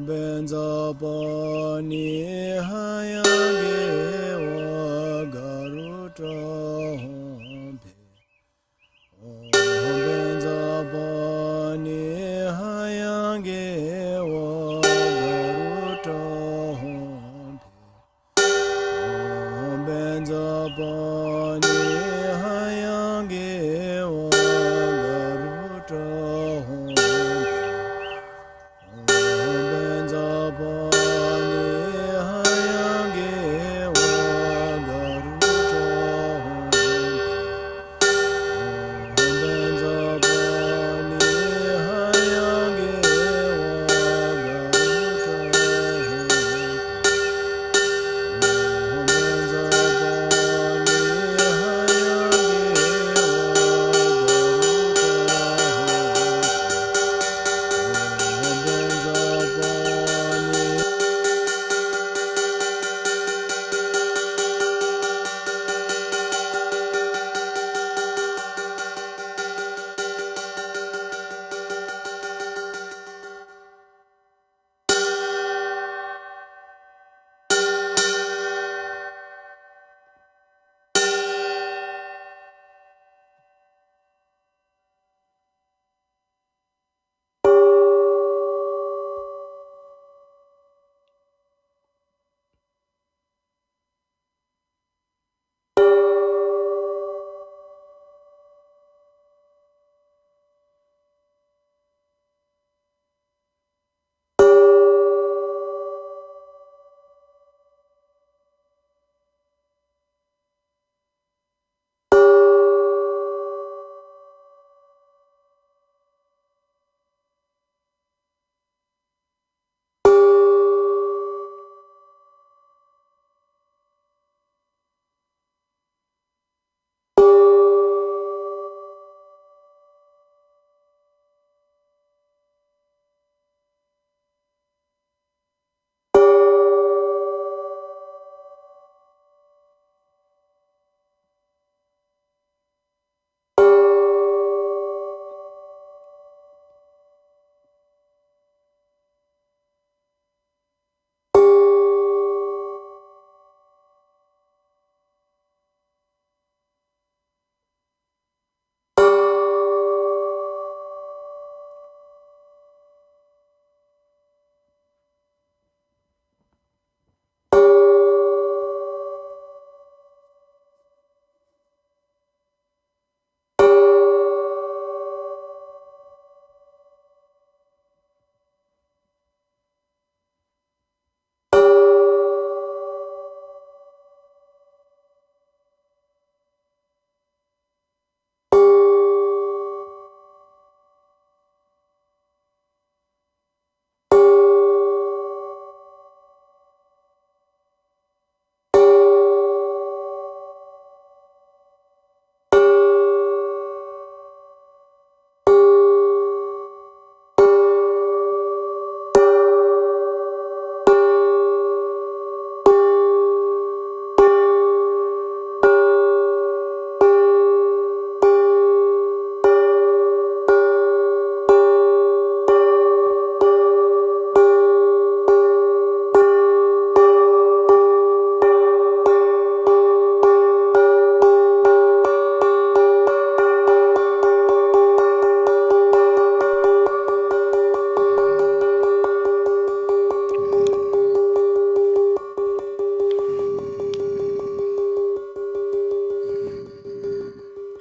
benza pani hayage wa garuta hompe. Benza pani hayage wa garuta hompe. Benza pani hayage wa garuta hompe.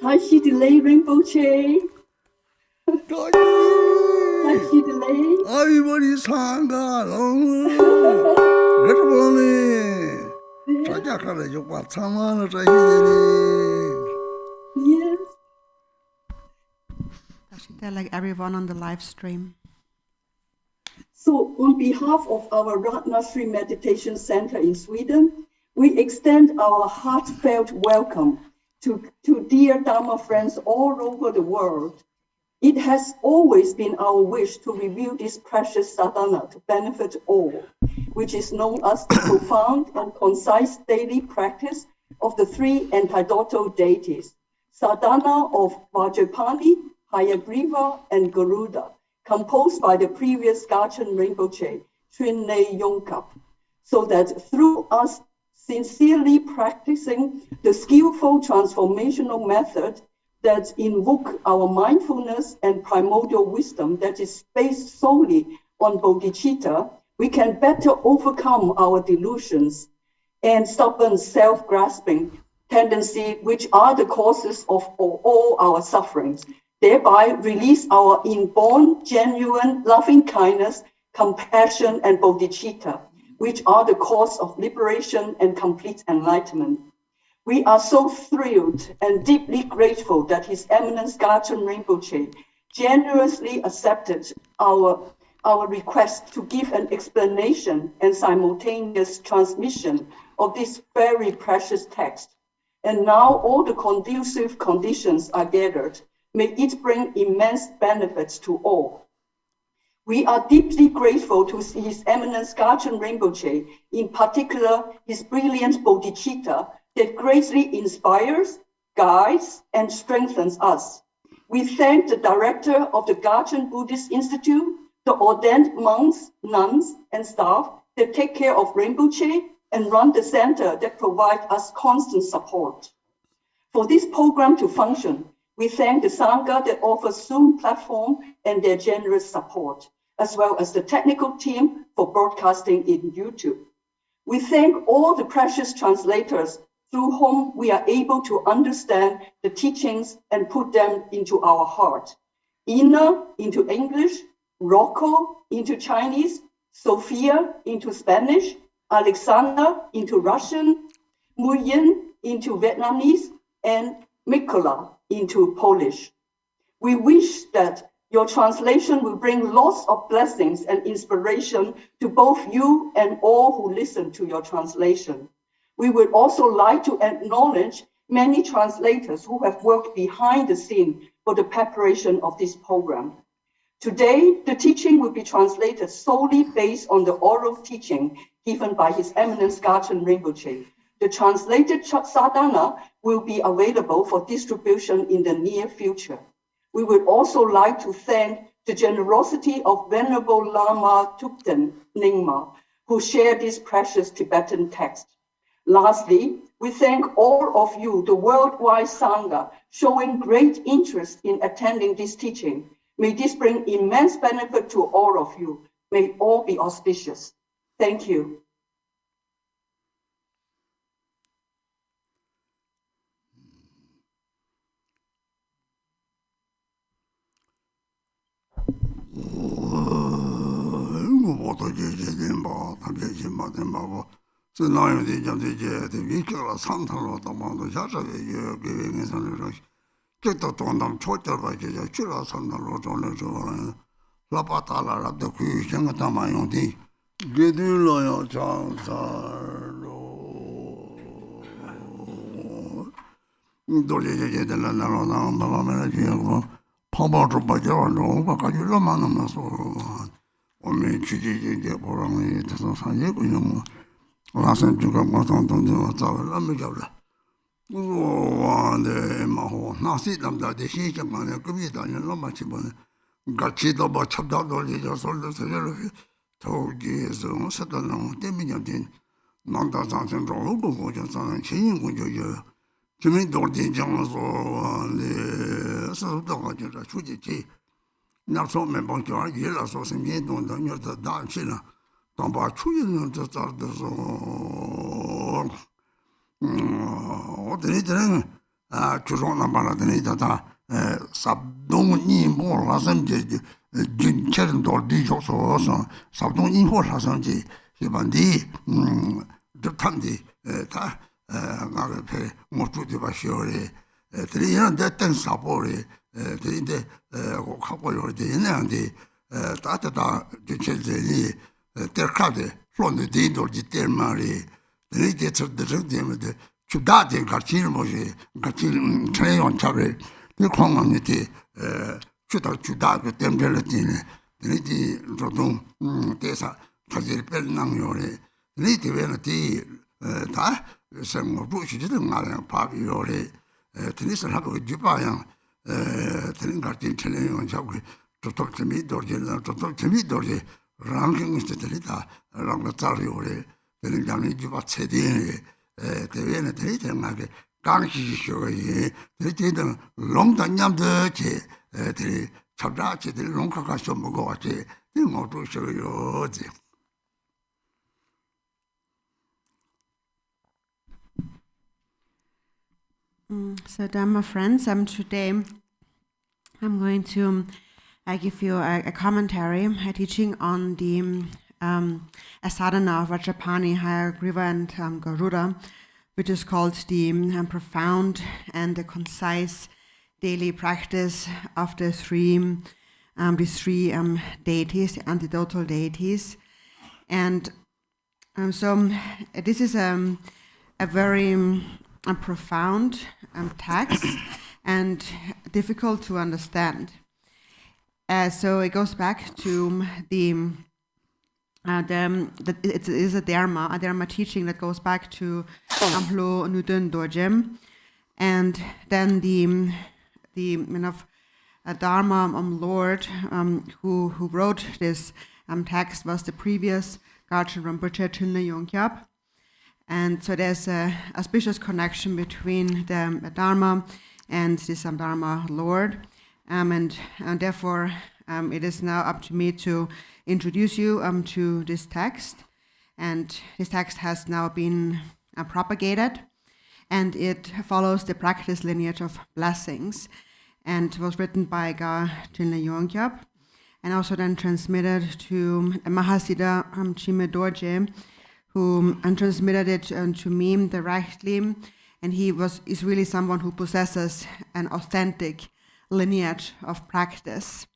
Antidotal Rinpoche. Antidotal. Everybody sang along. Good morning. Yes. Tashita, like everyone on the live stream. So on behalf of our Ratnashri Meditation Center in Sweden, we extend our heartfelt welcome to dear Dharma friends all over the world. It has always been our wish to reveal this precious sadhana to benefit all, which is known as the profound and concise daily practice of the three Antidotal Deities, sadhana of Vajrapani, Hayagriva, and Garuda, composed by the previous Garchen Rinpoche, Trinne Yongkap, so that through us sincerely practicing the skillful transformational method that invoke our mindfulness and primordial wisdom that is based solely on bodhicitta, we can better overcome our delusions and stubborn self-grasping tendency, which are the causes of all our sufferings, thereby release our inborn, genuine, loving kindness, compassion, and bodhicitta, which are the cause of liberation and complete enlightenment. We are so thrilled and deeply grateful that His Eminence Garchen Rinpoche generously accepted our request to give an explanation and simultaneous transmission of this very precious text. And now all the conducive conditions are gathered. May it bring immense benefits to all. We are deeply grateful to His Eminence Garchen Rinpoche, in particular his brilliant bodhicitta that greatly inspires, guides, and strengthens us. We thank the director of the Garchen Buddhist Institute, the ordained monks, nuns, and staff that take care of Rinpoche and run the center that provide us constant support. For this program to function, we thank the Sangha that offers Zoom platform and their generous support, as well as the technical team for broadcasting in YouTube. We thank all the precious translators through whom we are able to understand the teachings and put them into our heart. Ina into English, Rocco into Chinese, Sophia into Spanish, Alexander into Russian, Nguyen into Vietnamese, and Mikola into Polish. We wish that your translation will bring lots of blessings and inspiration to both you and all who listen to your translation. We would also like to acknowledge many translators who have worked behind the scene for the preparation of this program. Today, the teaching will be translated solely based on the oral teaching given by His Eminence Garchen Rinpoche. The translated sadhana will be available for distribution in the near future. We would also like to thank the generosity of Venerable Lama Thupten Nyingma, who shared this precious Tibetan text. Lastly, we thank all of you, the worldwide Sangha, showing great interest in attending this teaching. May this bring immense benefit to all of you. May all be auspicious. Thank you. ranking is the Rangatari, the Lamiji Chedi, the Vienna Tritan, Garchi Shoy, the Titan, Long Tanyam Dirty, the Chabrachi, the Lonkakashomogochi, the Moto Shoyozi. So, Dharma friends, today I'm going to give you a commentary, a teaching on the a sadhana of Vajrapani, Hayagriva, and Garuda, which is called the profound and the concise daily practice of the these three deities, the antidotal deities. And so this is a very profound text and difficult to understand. So it goes back to it is a dharma teaching that goes back to Amplo Nudun Dorjem, and then the Dharma Lord who wrote this text was the previous Garchen Rinpoche Chinle Yongkyab. And so there's a auspicious connection between the Dharma and this Dharma Lord. And therefore, it is now up to me to introduce you to this text. And this text has now been propagated, and it follows the practice lineage of blessings, and was written by Garchen Rinpoche, and also then transmitted to Mahasiddha Chime Dorje, who transmitted it to me directly, and he is really someone who possesses an authentic lineage of practice.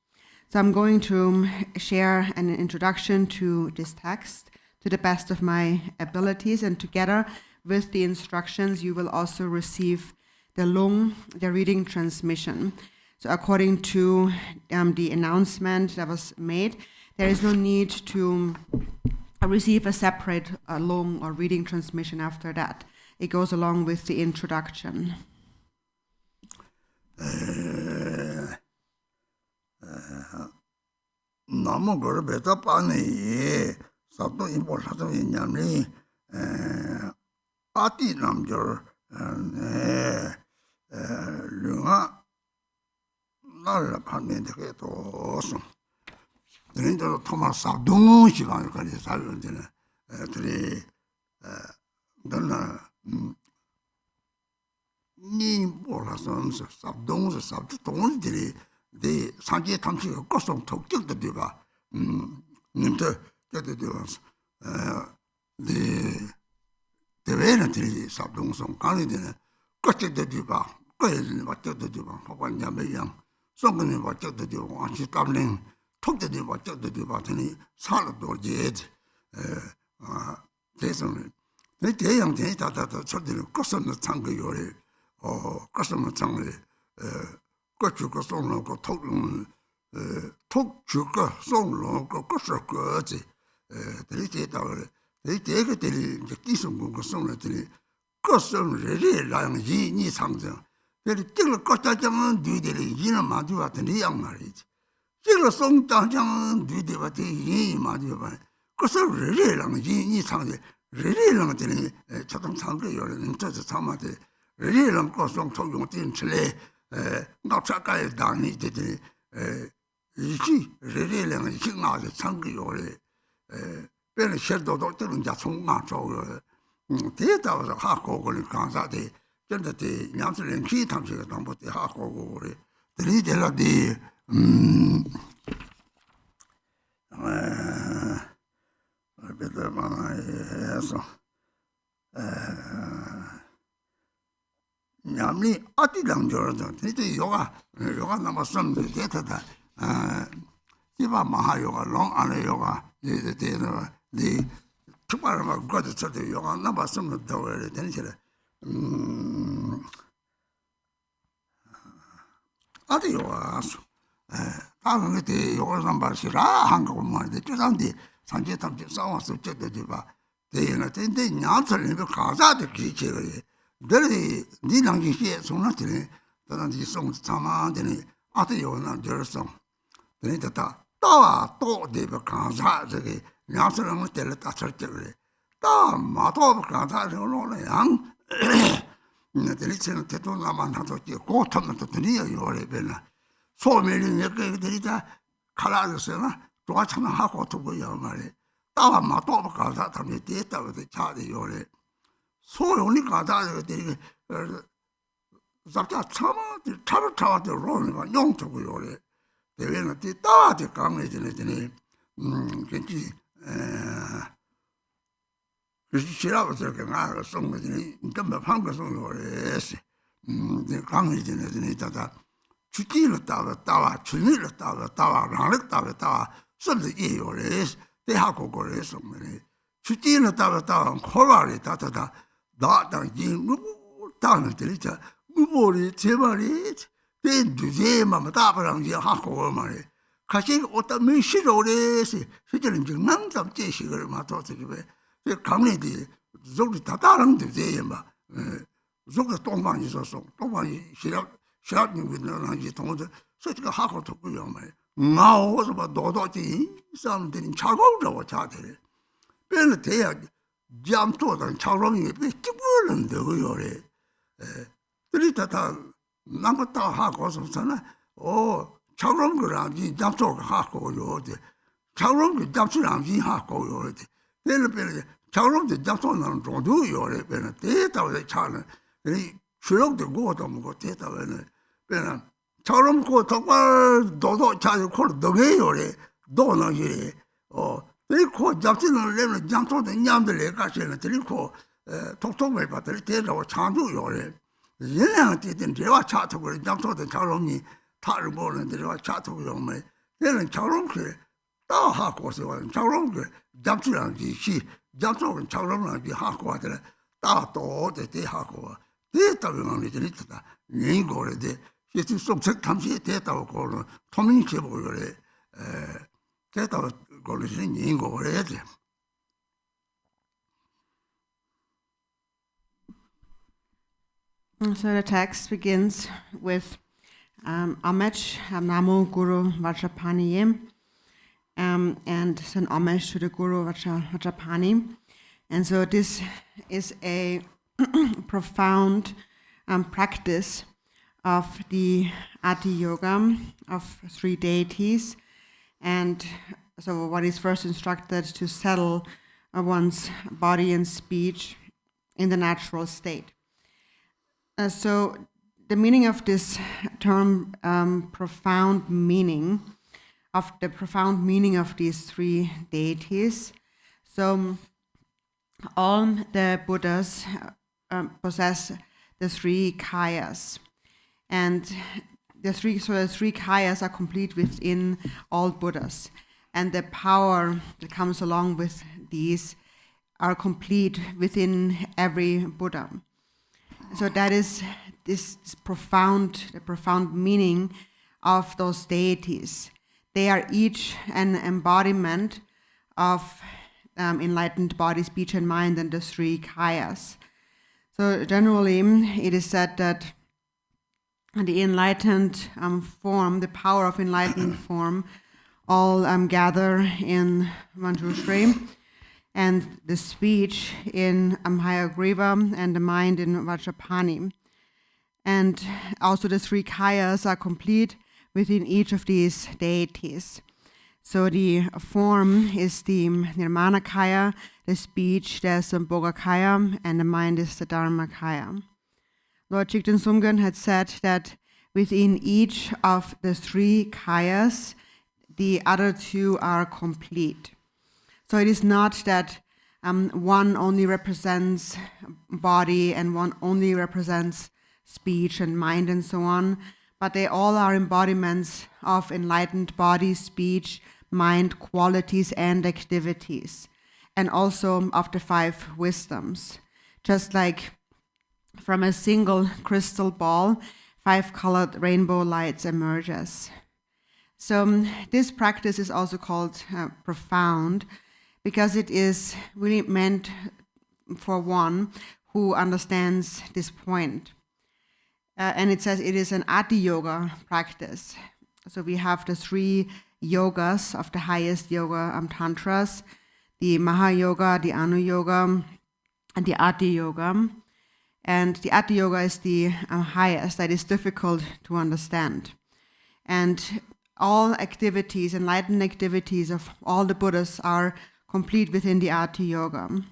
So I'm going to share an introduction to this text to the best of my abilities, and together with the instructions you will also receive the reading transmission. So according to the announcement that was made, there is no need to receive a separate long or reading transmission after that. It goes along with the introduction. Namu guru beta pani sabdo importante nyamni ati namjor lunga nalla panmente ke to dentro Thomas Subduing 시간을 가지고 살는 데는 둘이 너나 니 몰라서 Subduing들이 내 상계 탐식을 거성 독격도 되봐 님들 저도 되어서 내 대회는들이 Subduing 가는 데는 거쪽도 되봐 거기는 맞도 되봐 보관냐면 송근이 맞도 되고 안치 땀링 톡들이 맞죠?들이 봤더니 살도 제지 대선을 내 대양 대다다도 저들은 거선을 창거 요래 거선을 창을 거주고 송로고 톡 주고 송로고 거서거지 들이대다를 대대들이 이제 기성군고 송로들이 거선을 랑 이니 상정 그리 뜰 거다정은 뒤들이 이는 마주 같은 양 말이지这个松当将对对吧？对人嘛对吧？可是人让人唱的，人让的呢，这种唱歌有人这是唱嘛的，人让歌颂作用定出来，我这个当你的，一句人让一句啊的唱歌有的，别人写到这人家从啊找个，这倒是哈高个的干啥的，真的的，两个人去他们这个当不的哈高个的，这里的了的。betul mana eso nyamli ati dang jordo itu yoga nama som de tata siba maha yoga long ana yoga de chupara ma god chate yoga nama som de dawre denichere ati yoga 다른 게 요거는 말이라 한거 말인데 저한테 산재 탐지 싸워서 저도 봐. 대연아 근데 냐들이 가자도 기체를 들이 니랑기에 손한테 다른 지 송 참아되니 아주 요나 저서 그러니까 따와 또 되버 강사 저기 양서는 때를 다 절대를 따 마도 강사를 양 들이치는 대도 나만 하도 고통은 또 드니어 요래 배나 소멸이 내게 들이다 칼라서나 좋아처럼 하고 두고요 말이 따와 마도 강사 담에 됐다고 자리 요래 소용이 가다 되게 잡자 차마 로는 용토고 요래 대회는 따와대 강해지네 괜히 그래서 지라고 저렇게 나를送거지 좀 방송을 요래스 강해지네 다다 주기를 따와 주니를 따와 나를 따와甚至也有人대하고 그래서 뭐니 주기를 따와 코라리 따다다 나당진 당을 들이자 무보리 제발이 된 주제만 다바랑지 하고 말이 같이 어떤 메시로레스 실제는 지금 남자 제식을 맡아서기 왜 강내디 저기 다 다른 주제만 저기 동방이 있어서 동방이 시합이 있는 동들 솔직히 하고 듣고요 말 나오서 봐 너도지 사람들이 차가우라고 자들 별로 돼야 잠도던 차롬이 삐끼불는데 그요래 들이다 남았다 하고서는 차롬 그라지 잠도가 하고 요데 차롬 그 잠수랑지 하고 요데 별로 차롬도 잠도는 정도 요래 별로 대다고 차는 이 주력도 고도 뭐 대다고는 별로 차롬 고 정말 너도 자주 콜 너게 요래 너는 이래 그리고 잡지는 내면 장소도 냠들 가시는 그리고 독통을 받을 때라고 창조 요래 얘네한테 된 제가 차트고 장소도 자롬이 다를 모르는 데와 차트고 요매 얘는 자롬그 다 하고서 자롬그 잡지랑지 시 잡소는 자롬랑지 하고 하더라 다또 대 하고 대답을 이제 있다 인고래데 예수 속책 탐시 대답을 거는 토민 제보고 그래 대답을 걸리시는 인고를 해야 돼. So the text begins with homage, Namo Guru Vajrapani, and it's an homage to the Guru Vajrapani. And so this is a profound practice of the Ati Yoga of 3 deities. And so one is first instructed to settle one's body and speech in the natural state. So the meaning of this term, profound meaning of these 3 deities. So all the Buddhas possess the 3 kayas, and the 3 kayas are complete within all Buddhas, and the power that comes along with these are complete within every Buddha. So that is the profound meaning of those deities. They are each an embodiment of enlightened body, speech, and mind, and the 3 kayas. So generally, it is said that the enlightened form, the power of enlightened form, all gather in Manjushri, and the speech in Hayagriva, and the mind in Vajrapani. And also the 3 kayas are complete within each of these deities. So the form is the Nirmana kaya, the speech, the Sambhoga kaya, and the mind is the Dharma kaya. Lord Jigten Sumgön had said that within each of the 3 kayas, the other 2 are complete. So it is not that one only represents body and one only represents speech and mind and so on, but they all are embodiments of enlightened body, speech, mind, qualities, and activities, and also of the 5 wisdoms. Just like from a single crystal ball, 5-colored rainbow lights emerges. So this practice is also called profound, because it is really meant for one who understands this point. And it says it is an Ati Yoga practice. So we have the 3 yogas, of the highest yoga tantras, the Maha-yoga, the Anu-yoga, and the Ati-yoga. And the Ati-yoga is the highest, that is difficult to understand. And all activities, enlightened activities of all the Buddhas are complete within the Ati-yoga.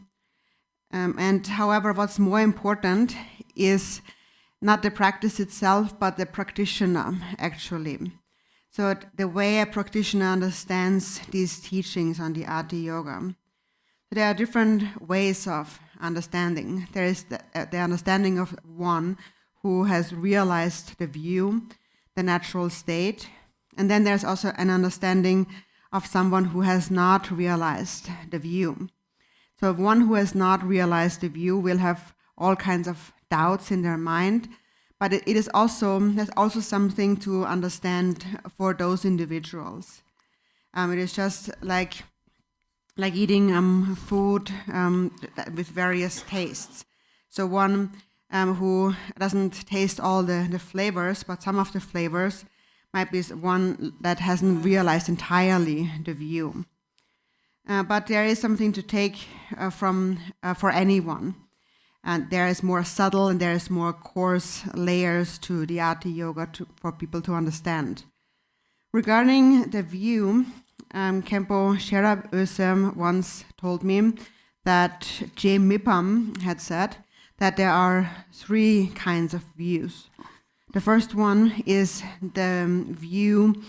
And however, what's more important is not the practice itself, but the practitioner, actually. So the way a practitioner understands these teachings on the Ati-yoga. There are different ways of understanding. There is the understanding of one who has realized the view, the natural state, and then there's also an understanding of someone who has not realized the view. So one who has not realized the view will have all kinds of doubts in their mind, but there's also something to understand for those individuals. It is just like eating food with various tastes. So one who doesn't taste all the flavors, but some of the flavors might be one that hasn't realized entirely the view. But there is something to take for anyone. And there is more subtle and there is more coarse layers to the Ati-yoga for people to understand. Regarding the view, Khenpo Sherab Ösem once told me that J. Mipham had said that there are 3 kinds of views. The first one is the view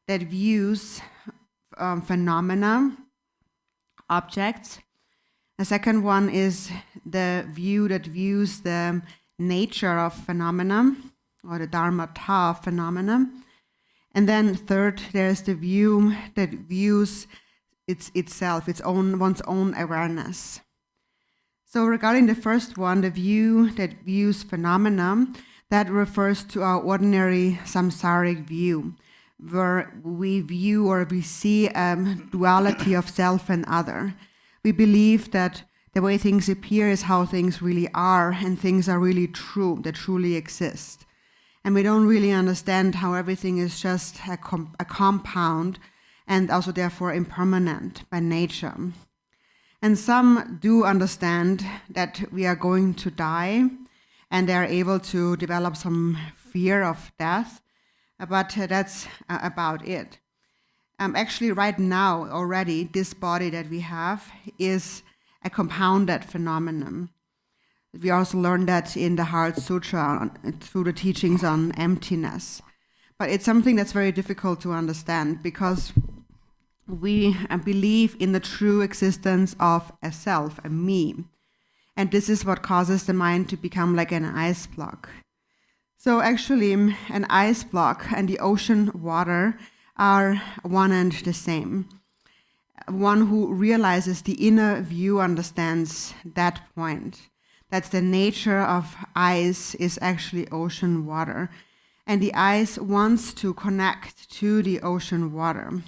that views phenomena, objects. The second one is the view that views the nature of phenomena, or the dharmata of phenomena. And then third, there's the view that views itself, one's own awareness. So regarding the first one, the view that views phenomena, that refers to our ordinary samsaric view, where we view or we see a duality of self and other. We believe that the way things appear is how things really are, and things are really true, that truly exist. And we don't really understand how everything is just a compound and also therefore impermanent by nature. And some do understand that we are going to die, and they are able to develop some fear of death, but that's about it. Actually, right now already, this body that we have is a compounded phenomenon. We also learned that in the Heart Sutra through the teachings on emptiness. But it's something that's very difficult to understand because we believe in the true existence of a self, a me. And this is what causes the mind to become like an ice block. So actually, an ice block and the ocean water are one and the same. One who realizes the inner view understands that point, that the nature of ice is actually ocean water. And the ice wants to connect to the ocean water.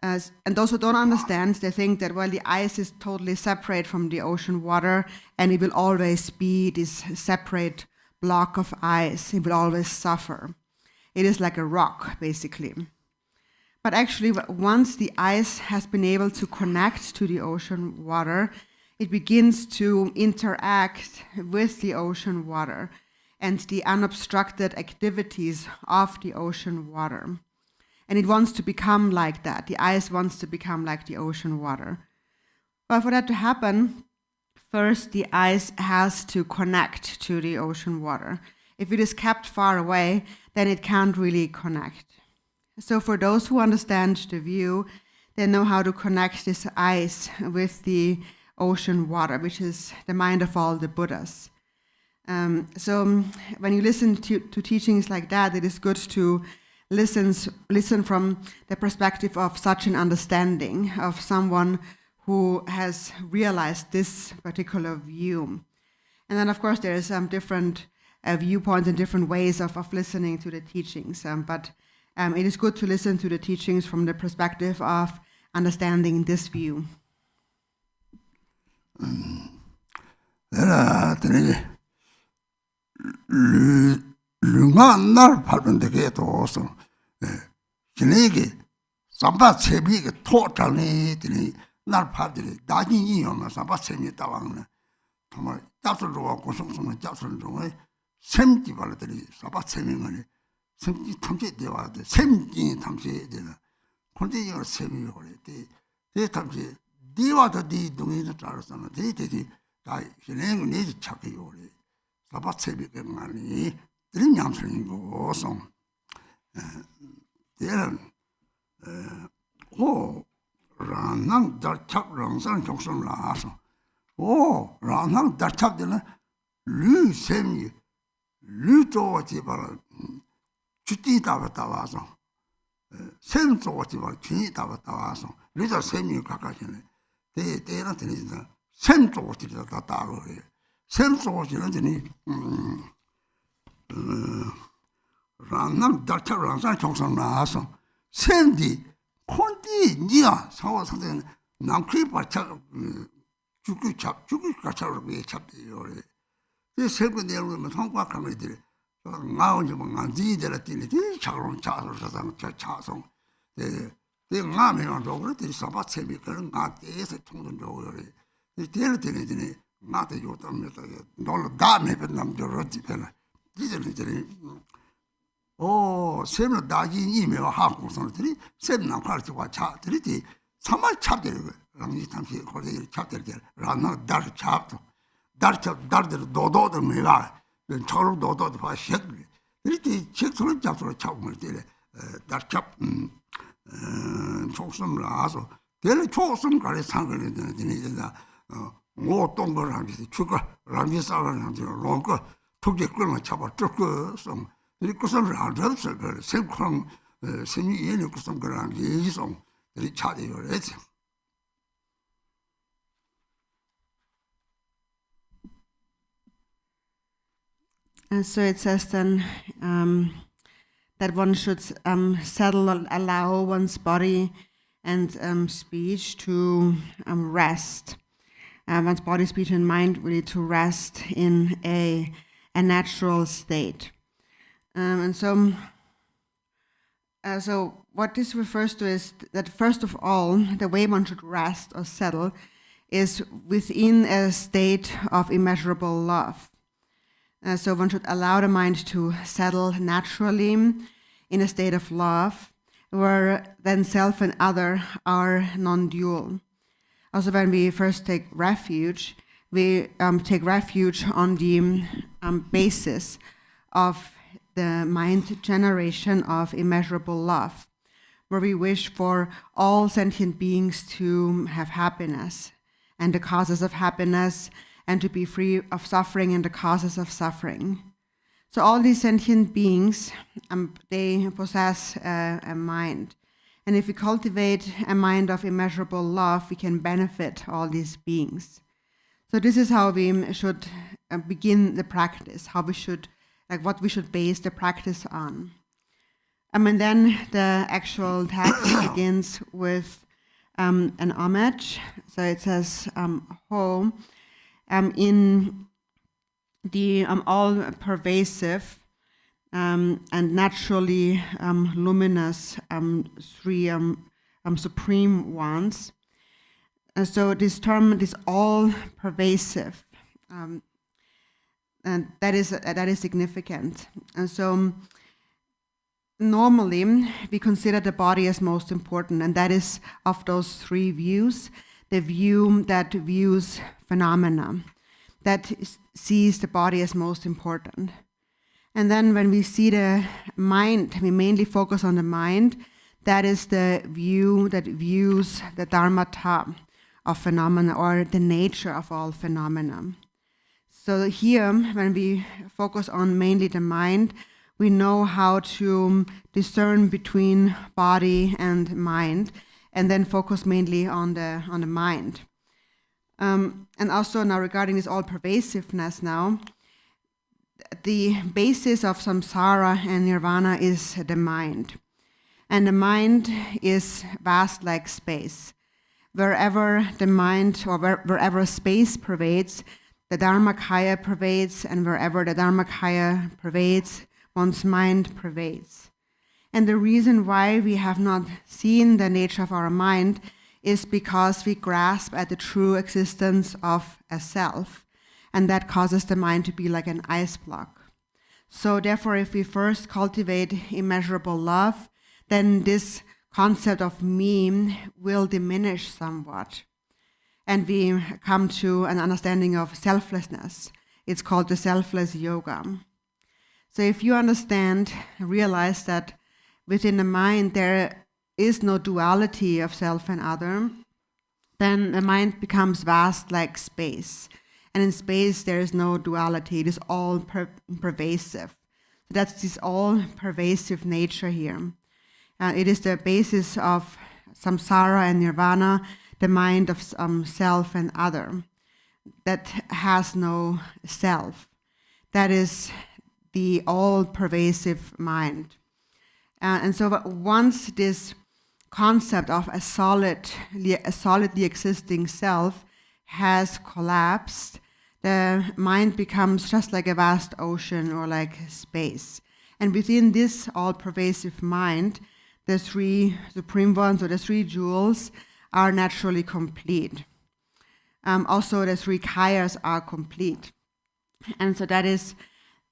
And those who don't understand, they think that, well, the ice is totally separate from the ocean water, and it will always be this separate block of ice. It will always suffer. It is like a rock, basically. But actually, once the ice has been able to connect to the ocean water, it begins to interact with the ocean water and the unobstructed activities of the ocean water. And it wants to become like that. The ice wants to become like the ocean water. But for that to happen, first the ice has to connect to the ocean water. If it is kept far away, then it can't really connect. So for those who understand the view, they know how to connect this ice with the ocean water, which is the mind of all the Buddhas. So when you listen to teachings like that, it is good to listen from the perspective of such an understanding of someone who has realized this particular view. And then, of course, there is different viewpoints and different ways of listening to the teachings. But it is good to listen to the teachings from the perspective of understanding this view. Lunga nar palpende ke to so. Kinegi 삼바 체비가 토탈이 되니 날 파들이 나진 이유만 삼바 체비 따왕네 정말 잡술로 고성성의 잡술로 샘지 발들이 삼바 체비만이 샘지 탐지 되와도 샘지 탐지 되나 근데 이거 샘이 그래 대 탐지 디와도 디 동의를 따라서는 대대디 다 신행을 내지 찾기 요래 삼바 체비가 많이 드린 양술이고 송 얘는 라낭 달착 랑산 종성 나서 라낭 달착되는 류셈이 류조지 바로 주디 다왔다 와서 셈조지 바로 주디 다왔다 와서 류자 셈이 가까이네 대대는 되니까 셈조지가 다 따로 그래 셈조지는 되니 라낭 달착 랑산 종성 나서 셈디 콘디 니가 상호 상대는 남크리 발착 죽기 가차로 왜 잡대요. 이 세번 내려오면 성과감을 들이 나오지 뭐 안지들을 들이 차로 차서 차송 내 마음에는 저거를 사바체비 그런 나한테서 총론적으로 이 대를 되는 나한테 요담면서 놀러 다음에 남자로 집에는 이제는 셈을 나진이며 하고서들이 셈나 가르치고 차들이 정말 차들 랑이 탐시 거기 차들 라나 달 차도 달들 도도도 메가 저로 도도도 봐시 이렇게 책소를 잡소를 차고를 때래 달잡 총숨을 나서 대를 총숨 가래 상을 되는 뭐 동걸 하면서 추가 랑이 싸가는 한테 롱거 독재 끌면 잡아 쫓고 좀 이렇게 선을 안 잡았어. 그 생광 semī yēni kusam karāng yēji sōng dārī chādī yō rē tsī. And so it says then that one should settle, allow one's body and speech to rest. One's body, speech, and mind really to rest in a natural state. And so what this refers to is that first of all, the way one should rest or settle is within a state of immeasurable love. So one should allow the mind to settle naturally in a state of love, where then self and other are non-dual. Also, when we first take refuge, we take refuge on the basis of the mind generation of immeasurable love, where we wish for all sentient beings to have happiness and the causes of happiness, and to be free of suffering and the causes of suffering. So all these sentient beings, they possess a mind. And if we cultivate a mind of immeasurable love, we can benefit all these beings. So this is how we should begin the practice, how we should, what we should base the practice on. And then the actual text begins with an homage. So it says, Ho, in the all-pervasive and naturally luminous three supreme ones. And so this term is all-pervasive, and that is significant. And so normally we consider the body as most important, and that is of those three views, the view that views phenomena, that sees the body as most important. And then when we see the mind, we mainly focus on the mind. That is the view that views the dharmata of phenomena, or the nature of all phenomena. So here, when we focus on mainly the mind, we know how to discern between body and mind, and then focus mainly on the mind. And also now regarding this all-pervasiveness now, the basis of samsara and nirvana is the mind. And the mind is vast like space. Wherever the mind, or wherever space pervades, the Dharmakaya pervades, and wherever the Dharmakaya pervades, one's mind pervades. And the reason why we have not seen the nature of our mind is because we grasp at the true existence of a self, and that causes the mind to be like an ice block. So therefore, if we first cultivate immeasurable love, then this concept of me will diminish somewhat. And we come to an understanding of selflessness. It's called the selfless yoga. So if you realize that within the mind there is no duality of self and other, then the mind becomes vast like space. And in space there is no duality, it is all pervasive. So that's this all pervasive nature here. It is the basis of samsara and nirvana, the mind of self and other, that has no self. That is the all-pervasive mind. And so once this concept of a solidly existing self has collapsed, the mind becomes just like a vast ocean or like space. And within this all-pervasive mind, the three supreme ones, or the three jewels, are naturally complete. Also, the three kayas are complete. And so that is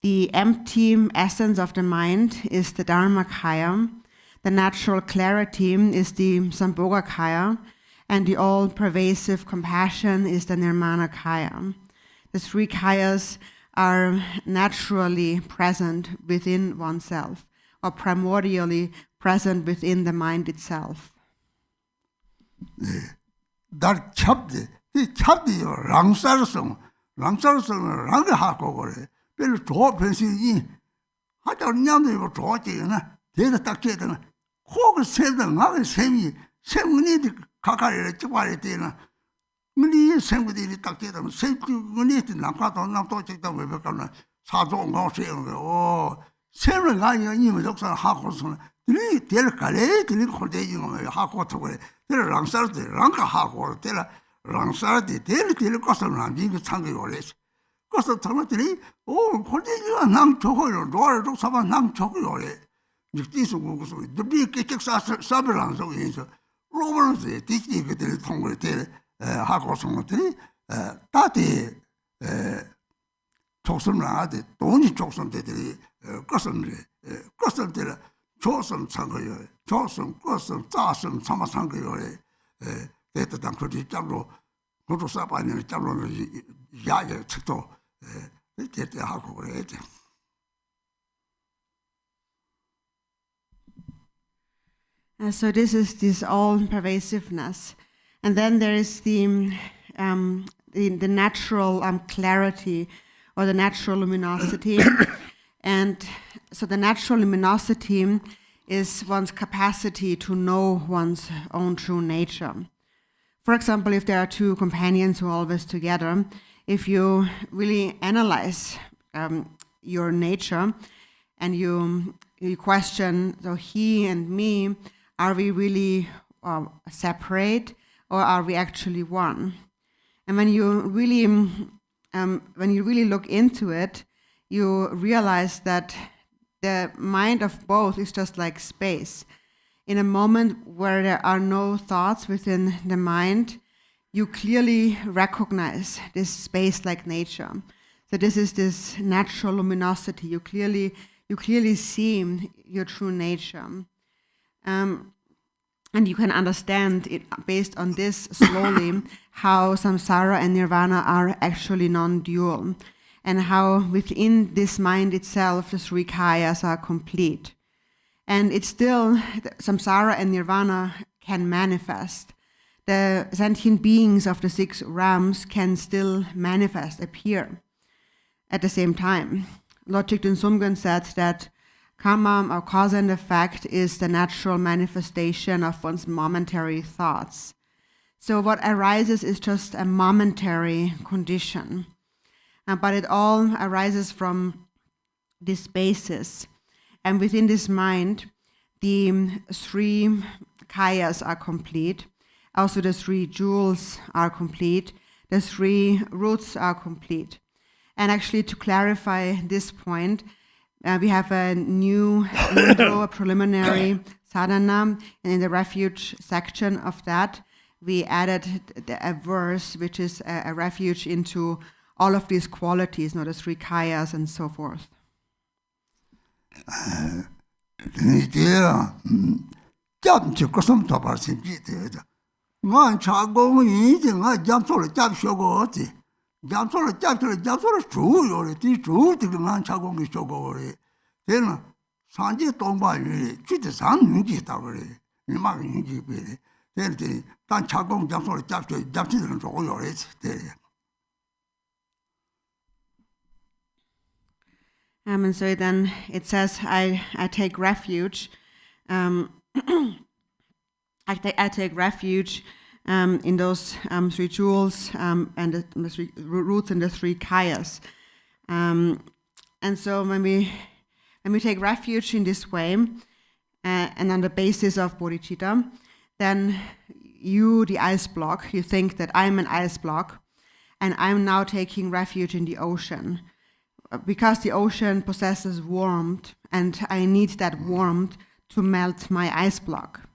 the empty essence of the mind is the Dharmakaya, the natural clarity is the Sambhogakaya, and the all-pervasive compassion is the Nirmanakaya. The three kayas are naturally present within oneself, or primordially present within the mind itself. That chapdi, the chapdi rangsarsong ranghahago gore. Pero draw pensi in. Hata nyamde yo draw na. Deda takje na. Hog senda ngave semi semni de kakare chware de na. Mni semni de takje da semni mni de nakwa to na to chekda we ka na. Sa zo ngao se o. Semni ga ni me doksa ha ko so. Ni del kale ni khode yi ngwe ha ko to gore. Del rangsar de rangha ha ko del rangsar de del ko so na ni chang ge gore. 그래서 사람들이 홀대기가 남 저거요. 로아를 사바 남 저거요. 육디서 그거서 늘 깨끗사 사벨랑 속에서 로버는데 디지 그들 통을 때 하고 성들이 다들 촉선하데 돈이 촉선들이 것을 조선 상거요. 조선 것을 자선 삼아 상거요. 대대당 그렇게 잡로 그것도 사바는 잡로는 야야 책도 하고 그래. So this is this all-pervasiveness, and then there is the natural clarity, or the natural luminosity, and so the natural luminosity is one's capacity to know one's own true nature. For example, if there are two companions who are always together, if you really analyze your nature and you question, so he and me, are we really separate, or are we actually one? And when you really look into it, you realize that the mind of both is just like space. In a moment where there are no thoughts within the mind, you clearly recognize this space-like nature. So this is this natural luminosity. You clearly see your true nature. And you can understand it based on this slowly, how samsara and nirvana are actually non-dual, and how within this mind itself the three kayas are complete. And it's still, samsara and nirvana can manifest. The sentient beings of the six realms can still manifest, appear at the same time. Lord Thich Sumgön said that karma, or cause and effect, is the natural manifestation of one's momentary thoughts. So what arises is just a momentary condition. But it all arises from this basis. And within this mind, the three kayas are complete. Also the three jewels are complete. The three roots are complete. And actually, to clarify this point, we have a new intro, a preliminary sadhana, and in the refuge section of that, we added a verse which is a refuge into all of these qualities, the three kayas and so forth. And so then it says, I take refuge. I take refuge in those three jewels and the three roots and the three kayas. And so when we take refuge in this way, and on the basis of bodhicitta, then you, the ice block, you think that I'm an ice block, and I'm now taking refuge in the ocean. Because the ocean possesses warmth, and I need that warmth to melt my ice block.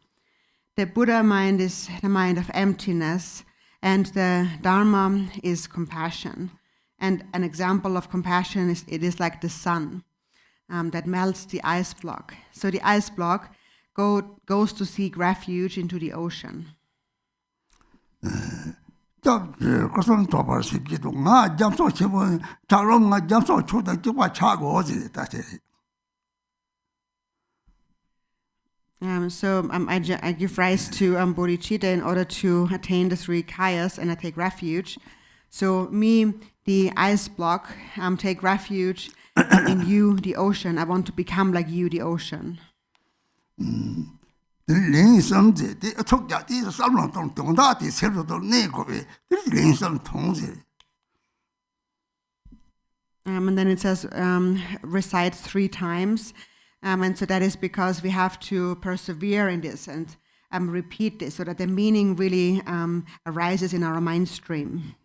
The Buddha mind is the mind of emptiness, and the Dharma is compassion. And an example of compassion is it is like the sun that melts the ice block. So the ice block goes to seek refuge into the ocean. So I give rise to bodhicitta in order to attain the three kayas, and I take refuge. So me, the ice block, take refuge in you, the ocean. I want to become like you, the ocean. And then it says recite 3 times. And so that is because we have to persevere in this and repeat this so that the meaning really arises in our mind stream.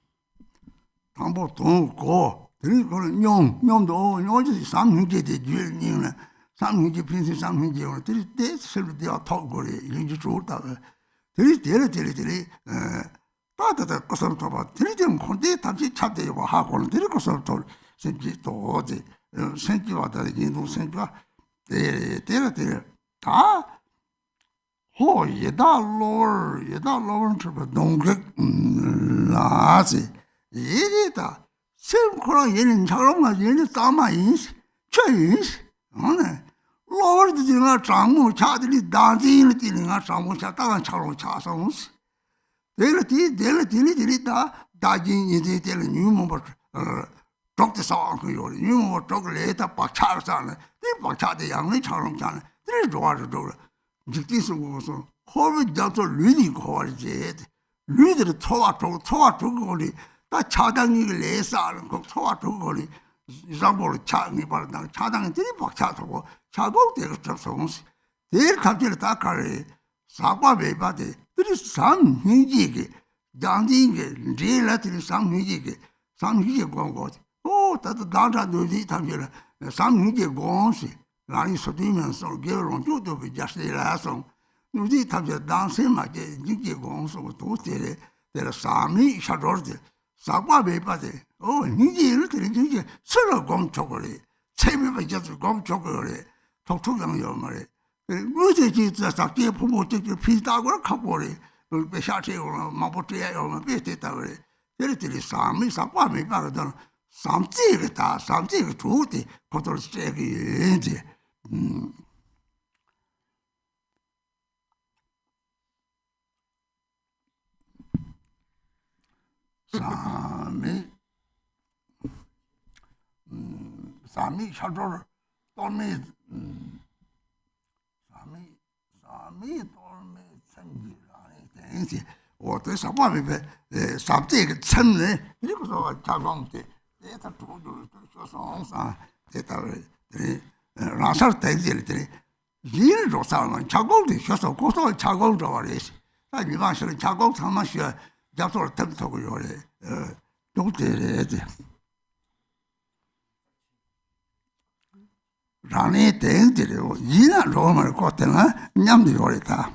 Rani Deng did Yina Roman Cotena, Yam the Yorita.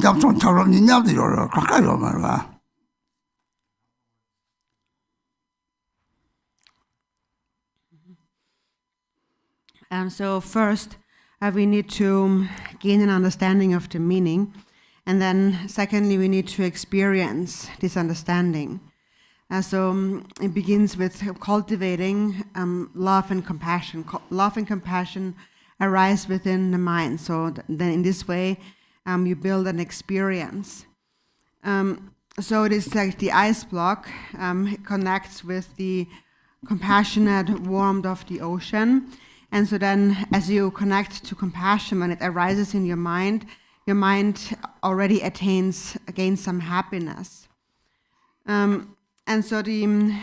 Jamson Charon Yam the Yor, Kakayoma. So first, we need to gain an understanding of the meaning. And then secondly, we need to experience this understanding. So it begins with cultivating love and compassion. Love and compassion arise within the mind. So then in this way, you build an experience. So it is like the ice block connects with the compassionate warmth of the ocean. And so then as you connect to compassion, when it arises in your mind already gains some happiness. And so the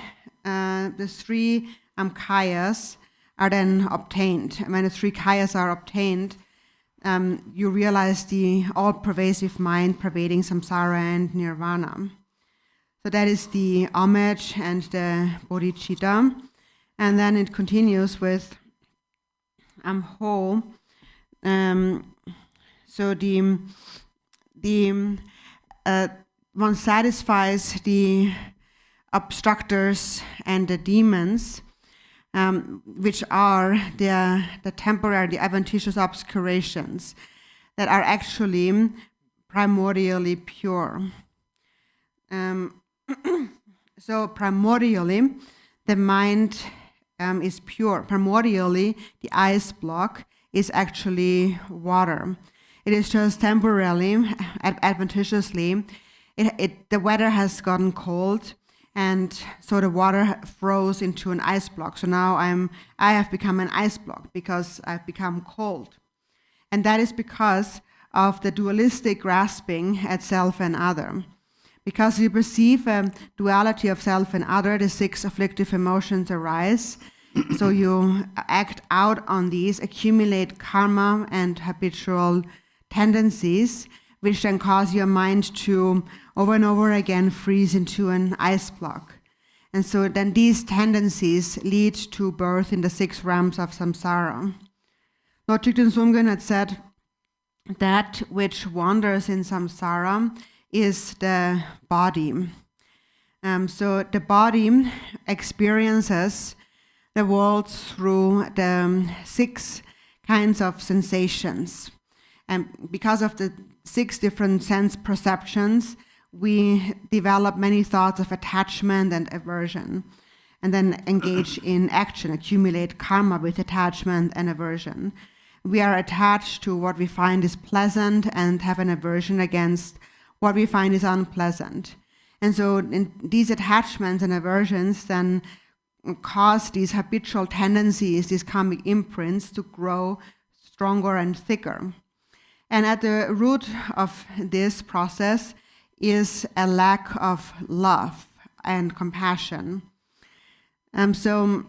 three kayas are then obtained. When the three kayas are obtained, you realize the all-pervasive mind pervading samsara and nirvana. So that is the homage and the bodhicitta. And then it continues with whole. So one satisfies the obstructors and the demons, which are the temporary, the adventitious obscurations that are actually primordially pure. So primordially, the mind is pure. Primordially, the ice block is actually water. It is just temporarily, adventitiously, the weather has gotten cold, and so the water froze into an ice block. So now I have become an ice block because I've become cold. And that is because of the dualistic grasping at self and other. Because you perceive a duality of self and other, the 6 afflictive emotions arise. So you act out on these, accumulate karma and habitual tendencies, which then cause your mind to over and over again freeze into an ice block. And so then these tendencies lead to birth in the 6 realms of samsara. Lord Thigten Sumgön had said, that which wanders in samsara is the body. So the body experiences the world through the 6 kinds of sensations. And because of the 6 different sense perceptions, we develop many thoughts of attachment and aversion, and then engage in action, accumulate karma with attachment and aversion. We are attached to what we find is pleasant and have an aversion against what we find is unpleasant. And so in these attachments and aversions then cause these habitual tendencies, these karmic imprints, to grow stronger and thicker. And at the root of this process is a lack of love and compassion. So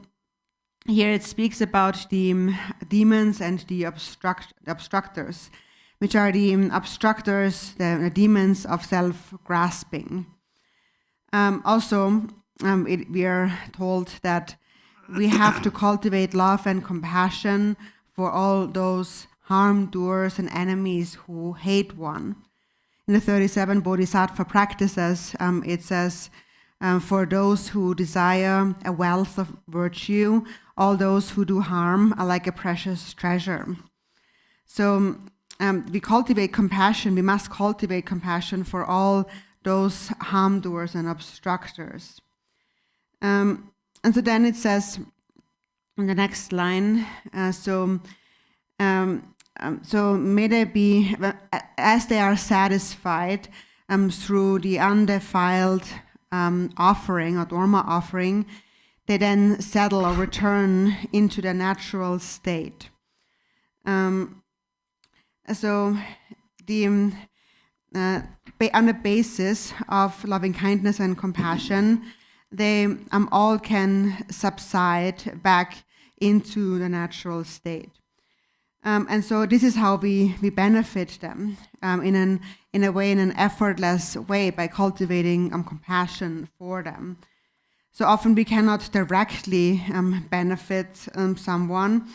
here it speaks about the demons and the obstructors, which are the obstructors, the demons of self-grasping. We are told that we have to cultivate love and compassion for all those harm doers and enemies who hate one. In the 37 Bodhisattva practices, it says, for those who desire a wealth of virtue, all those who do harm are like a precious treasure. So we cultivate compassion, we must cultivate compassion for all those harm doers and obstructors. And so then it says in the next line, so may they be, as they are satisfied through the undefiled offering or dharma offering, they then settle or return into the natural state. So on the basis of loving kindness and compassion, they all can subside back into the natural state. And so this is how we benefit them in an effortless way by cultivating compassion for them. So often we cannot directly benefit someone,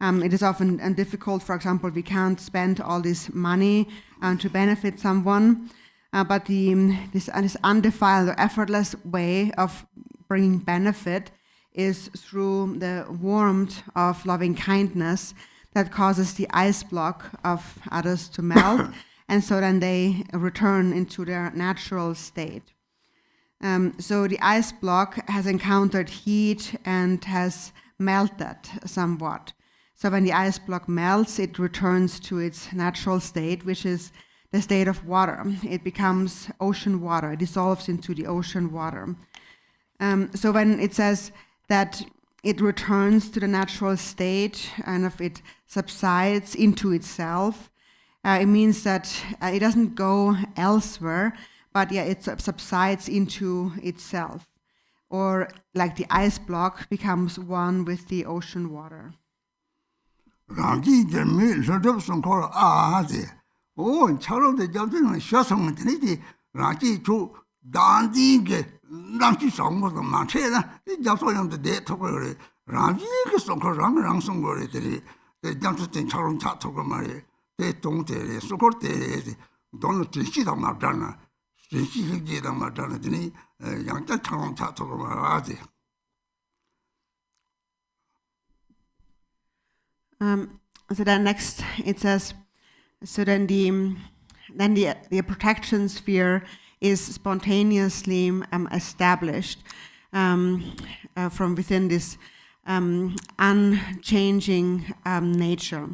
It is often difficult. For example, we can't spend all this money to benefit someone, but this undefiled or effortless way of bringing benefit is through the warmth of loving kindness that causes the ice block of others to melt, and so then they return into their natural state. So the ice block has encountered heat and has melted somewhat. So when the ice block melts, it returns to its natural state, which is the state of water. It becomes ocean water. It dissolves into the ocean water. So when it says that it returns to the natural state and if it subsides into itself, it means that it doesn't go elsewhere, but it subsides into itself. Or like the ice block becomes one with the ocean water. Rangi Jermi, Rodobson called Ahazi. Oh, Charles the Johnson, Shosson, Trinity, Rangi to Dandy, Rangi song was the Machela, the Johnson the day to worry. Rangi song called Ransom worry, the Johnson Charles Chatogomari, they don't tell you, so called they don't see them Madonna, she did a Madonna, young Charles Chatogomari. So then next it says, so then the protection sphere is spontaneously established from within this unchanging nature.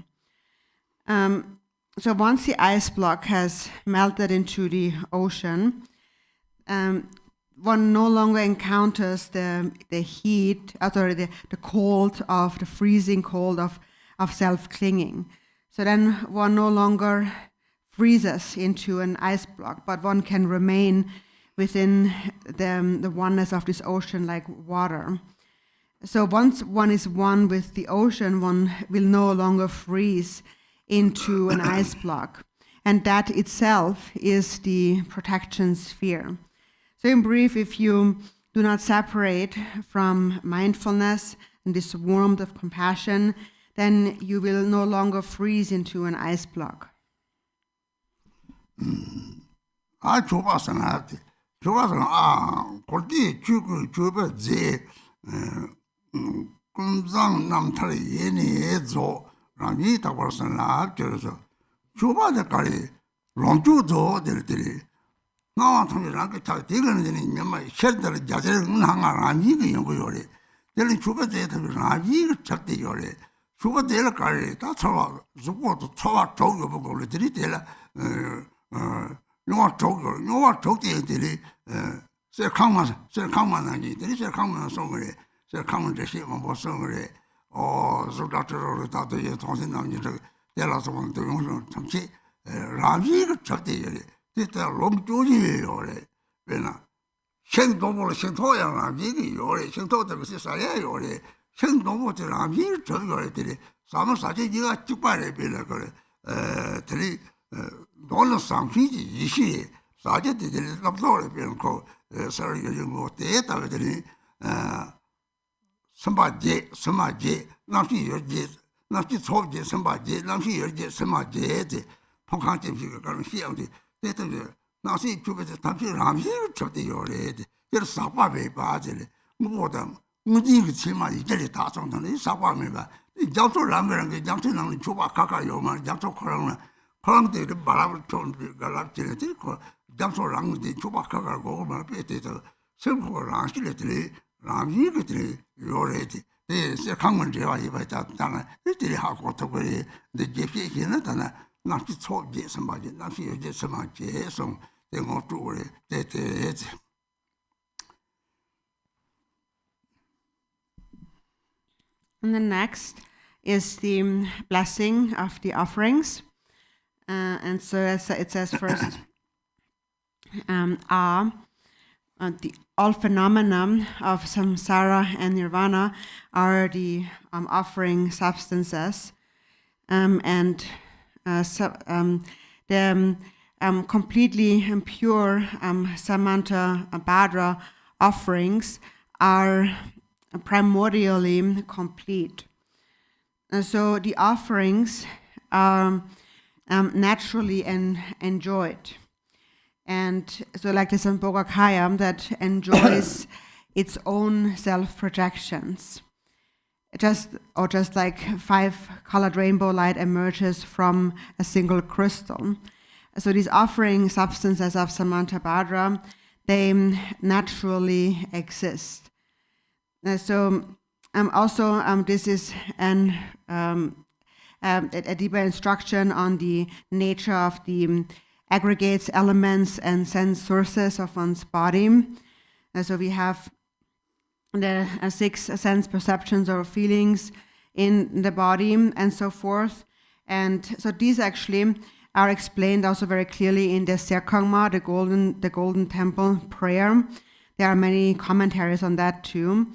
So once the ice block has melted into the ocean, one no longer encounters the heat, the cold of the freezing cold of self-clinging. So then one no longer freezes into an ice block, but one can remain within the oneness of this ocean like water. So once one is one with the ocean, one will no longer freeze into an ice block. And that itself is the protection sphere. So in brief, if you do not separate from mindfulness and this warmth of compassion, then you will no longer freeze into an ice block. I Chubasana, Korti, Chuba, Ze, Kunzang Namtari, Yeni, Ezo, Ramita Warsana, Chuba the Kari, Ronjuzo, Dilly. Now I'm talking like a tiger in my shelter, Jazer, Hanga, Rami, Yori. Then Chuba de Ravi, Chatti Yori. Suba della Kari, that's how support to Tova Togo, the retailer, no talk the Sir Common, there is a common summary, Sir Common the ship of summary, or so Doctor or Tata, tell us on the some say, Ravi Chatti, this a long journey or Shen Domo Shentoya, Ravi, or Shento, the Mrs. or Shen Domo to Ravi, some such a year to buy three dollars some Fiji, she, Sergeant did it up there, called Sir, you go theatre, somebody, not your jet, not just hold jet, somebody, not your jet, somebody, Poncanti, you can hear the theatre. Now see, to be the country around here to the your head. There's Sapabe Bazil, more than Mudi Chima, you get it out on the Sapameva. The Jato Langer and the Jato and Chuba Kaka Yoma, Jato Corona, Corona the Baraton, Galactic, Jato Lang, the Chuba Kaka Goma, Petito, Simple Ranchility, Ramjigity, your head. There's a common joy by that done. It did have what away the JP Hinatana. Not to talk to somebody, not to get somebody, so they want to worry that it. And the next is the blessing of the offerings. And so it says first, all phenomena of samsara and nirvana are the offering substances, and the completely pure Samanta Bhadra offerings are primordially complete. And so the offerings are naturally enjoyed. And so like the Sambhogakaya that enjoys its own self-projections. Just like 5-colored rainbow light emerges from a single crystal. So these offering substances of Samantabhadra, they naturally exist. This is a deeper instruction on the nature of the aggregates, elements, and sense sources of one's body. So we have the 6 sense perceptions or feelings in the body and so forth. And so these actually are explained also very clearly in the Serkangma, the golden temple prayer. There are many commentaries on that too.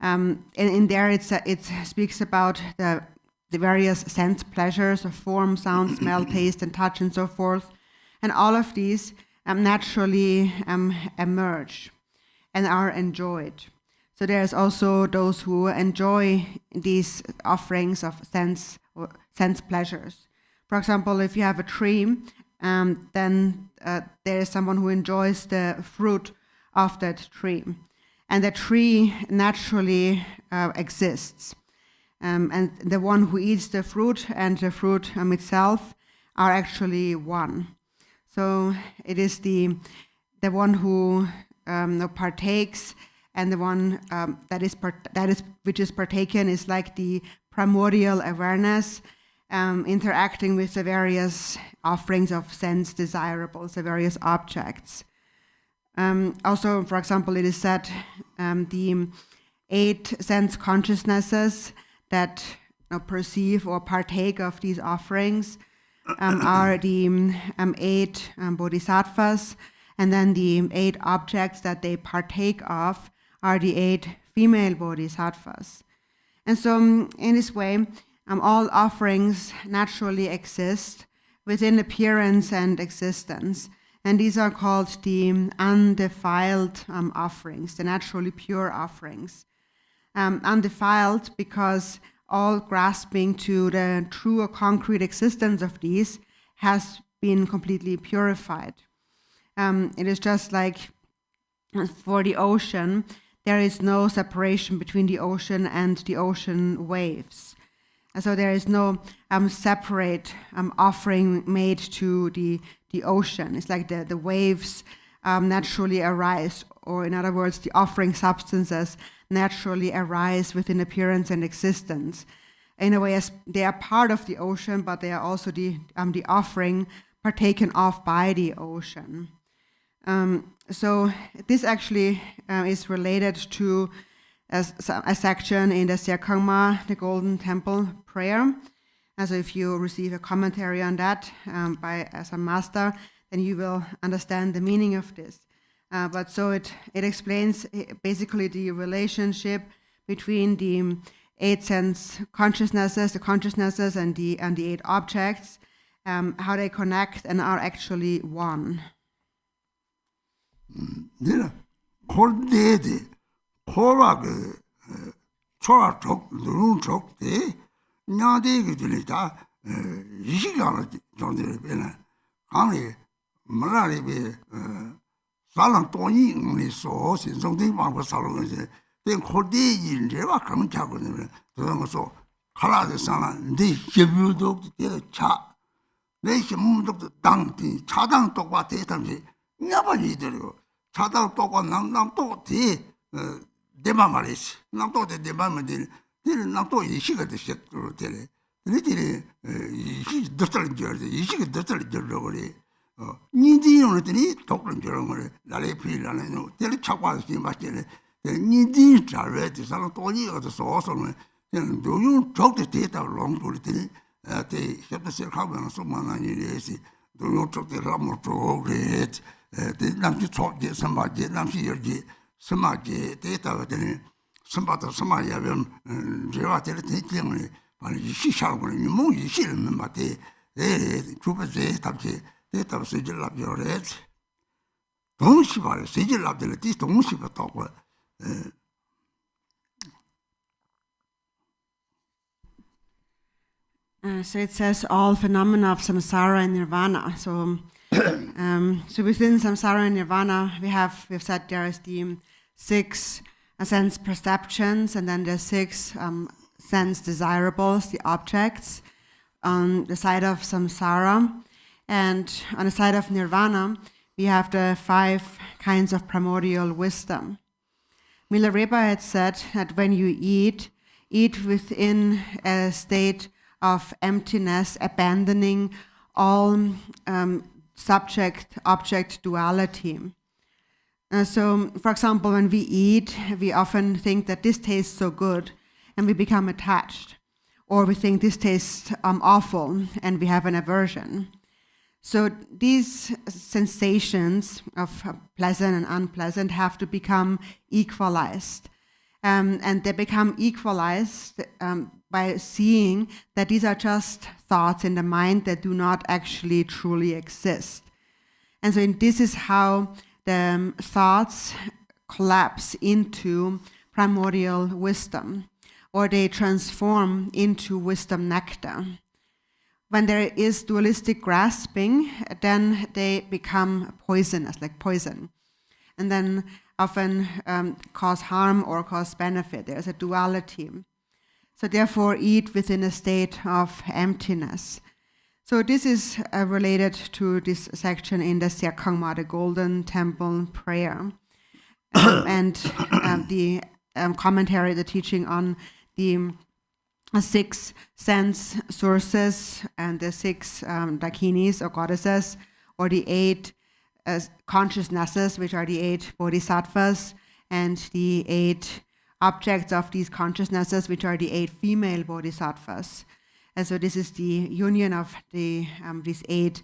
And in there it speaks about the various sense pleasures of form, sound, smell, taste, and touch, and so forth. And all of these naturally emerge and are enjoyed. So there's also those who enjoy these offerings of sense pleasures. For example, if you have a tree, then there is someone who enjoys the fruit of that tree. And the tree naturally exists. And the one who eats the fruit and the fruit itself are actually one. So it is the one who partakes, and the one which is partaken is like the primordial awareness interacting with the various offerings of sense desirables, the various objects. Also, for example, it is said the 8 sense consciousnesses that perceive or partake of these offerings are the 8 bodhisattvas, and then the 8 objects that they partake of are the 8 female bodhisattvas. And so in this way, all offerings naturally exist within appearance and existence. And these are called the undefiled offerings, the naturally pure offerings. Undefiled because all grasping to the true or concrete existence of these has been completely purified. It is just like for the ocean, there is no separation between the ocean and the ocean waves. And so there is no separate offering made to the ocean. It's like the waves naturally arise, or in other words, the offering substances naturally arise within appearance and existence. In a way, as they are part of the ocean, but they are also the offering partaken of by the ocean. So this actually is related to a section in the Serkangma, the Golden Temple prayer. And so if you receive a commentary on that as a master, then you will understand the meaning of this. But so it explains basically the relationship between the 8 sense consciousnesses, the consciousnesses and the 8 objects, how they connect and are actually one. 내가 콜데데 콜라그 초아적 누룩적데 냐데게 들리다 이시가는 정도를 배나 아니 말아리베 살랑 돈이 우리서 신성된 방법 살아는 이제 된 콜데 인제와 그런 작업을 그런 것도 하나도 상한 네 기부도 차 내 힘도 당디 차당 똑바 대담지 냐바니들요 차당 똑바 남도 대 대만 말이지 남도 대만 들 남도 이시가 됐을 때래 니들이 이시 더들 저지 이시가 더들 저러 그래 니디는 되니 독른 저런 거래 나래 필라는 될 착과지 맞게네 니디 잘해도 사람 돈이 얻어서 어서는 그냥 도용 적대 데이터 롱돌이 되니 때 협력을 하면 소만한 일이지 도용 적대 라모토 그래 남지 초기 선마지 남지 여기 선마지 데이터가 되니 선바도 선마야면 제가 될 때문에 아니 이시샤고는 뭐 이시는 맞대 주변에 답지 데이터 쓰질 랍요래 동시 말 쓰질 랍들 디 동시 봤다고 So it says all phenomena of samsara and nirvana. So, so within samsara and nirvana, we've said there is the 6 sense perceptions, and then the 6 sense desirables, the objects, on the side of samsara. And on the side of nirvana, we have the 5 kinds of primordial wisdom. Milarepa had said that when you eat within a state of emptiness, abandoning all subject-object duality. So, for example, when we eat, we often think that this tastes so good, and we become attached. Or we think this tastes awful, and we have an aversion. So these sensations of pleasant and unpleasant have to become equalized. And they become equalized by seeing that these are just thoughts in the mind that do not actually truly exist. And so this is how the thoughts collapse into primordial wisdom, or they transform into wisdom nectar. When there is dualistic grasping, then they become poisonous, like poison, and then often cause harm or cause benefit. There's a duality. So therefore, eat within a state of emptiness. So this is related to this section in the Serkangma, the Golden Temple Prayer, and the commentary, the teaching on the 6 sense sources and the 6 dakinis or goddesses, or the 8 consciousnesses, which are the 8 bodhisattvas, and the 8 objects of these consciousnesses, which are the 8 female bodhisattvas. And so this is the union of these 8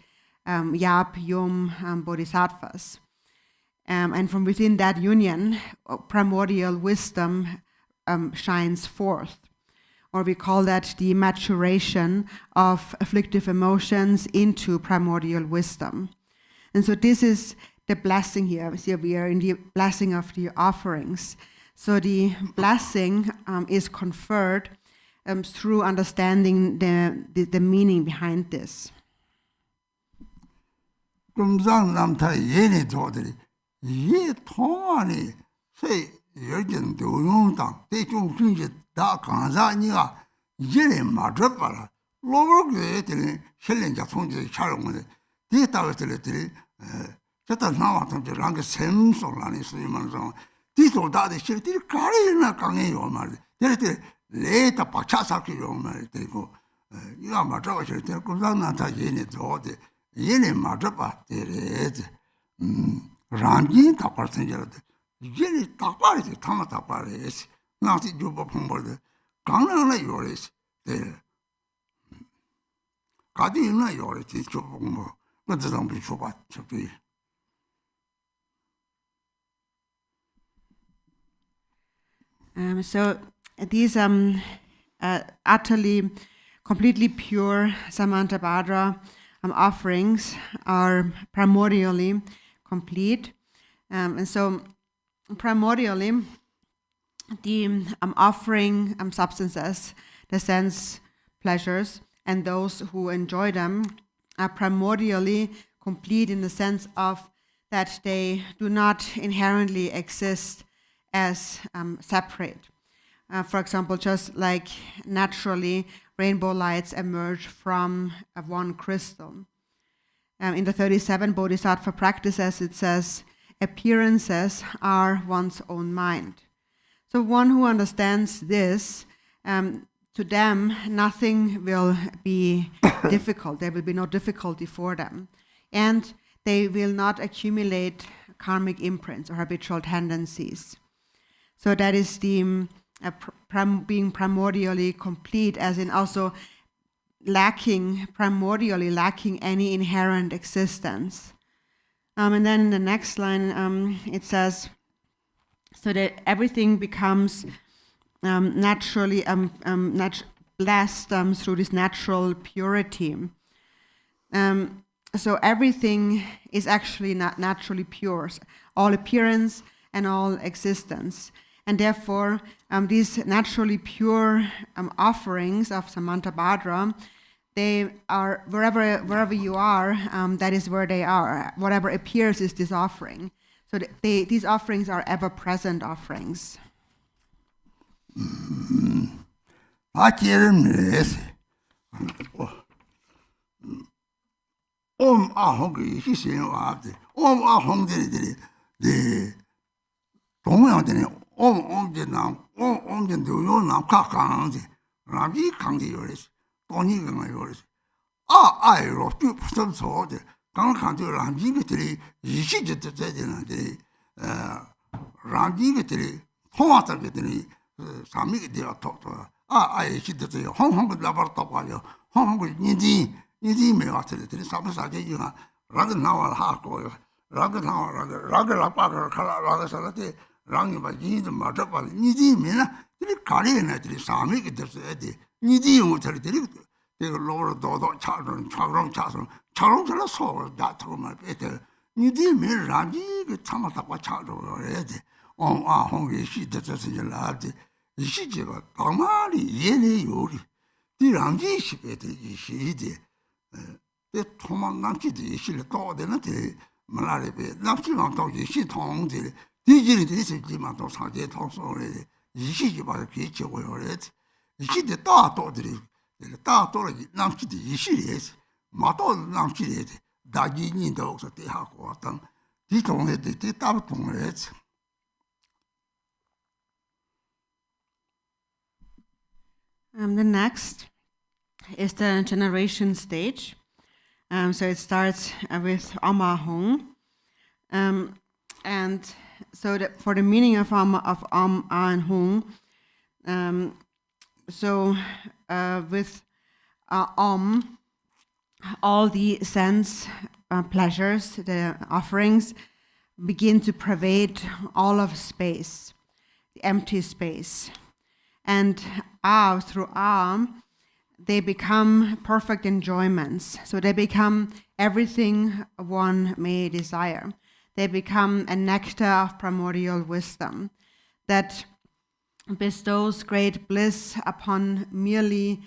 Yap, Yum bodhisattvas. And from within that union, primordial wisdom shines forth. Or we call that the maturation of afflictive emotions into primordial wisdom. And so this is the blessing here. So we are in the blessing of the offerings. So the blessing is conferred through understanding the meaning behind this. 금상 남타 예니 조들이 예 통안이 세 여긴 도용당 대중 중지 다 강사니가 예를 맞아 봐라 로버게 되는 헬렌자 통지 촬영을 디에다가 들들이 저다 나와서 저랑게 샘솔라니 쓰이면서 디솔다데 실들이 가리나 강해요 말. 데르데 레타 박차사키요 말 되고 이거 맞아 가실 때 금상 남타 예니 조데 얘네 맞아 봐 데레지 란진 답발생겨도 얘네 답발이 타마 답발이 나한테 주고 본거데 강나나 요래지 데 가디나 요래지 주고 뭐 그것도 좀 비춰봐 저기 So these utterly, completely pure Samantabhadra offerings are primordially complete. And so primordially, the offering substances, the sense pleasures, and those who enjoy them are primordially complete in the sense of that they do not inherently exist as separate. For example, just like naturally rainbow lights emerge from one crystal. In the 37 Bodhisattva practices, it says, appearances are one's own mind. So one who understands this, to them, nothing will be difficult. There will be no difficulty for them. And they will not accumulate karmic imprints or habitual tendencies. So that is the being primordially complete, as in also primordially lacking any inherent existence. And then in the next line, it says, so that everything becomes naturally blessed through this natural purity. So everything is actually not naturally pure, all appearance and all existence. And therefore, these naturally pure offerings of Samantabhadra they are wherever you are, that is where they are. Whatever appears is this offering. So these offerings are ever-present offerings. The next is the generation stage. So it starts with Amma Hong. And so for the meaning of Am and Hong, with Om, all the sense pleasures, the offerings, begin to pervade all of space, the empty space. And through they become perfect enjoyments. So they become everything one may desire. They become a nectar of primordial wisdom that bestows great bliss upon merely